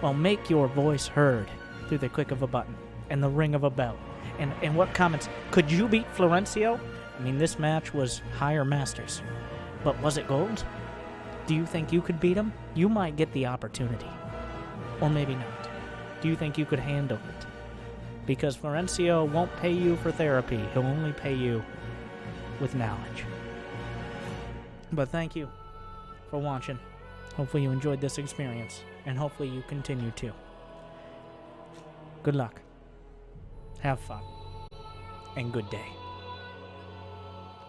Well, make your voice heard through the click of a button and the ring of a bell. And what comments? Could you beat Florencio? I mean, this match was higher masters. But was it gold? Do you think you could beat him? You might get the opportunity. Or maybe not. Do you think you could handle it? Because Florencio won't pay you for therapy. He'll only pay you with knowledge. But thank you for watching. Hopefully you enjoyed this experience. And hopefully you continue to. Good luck. Have fun. And good day.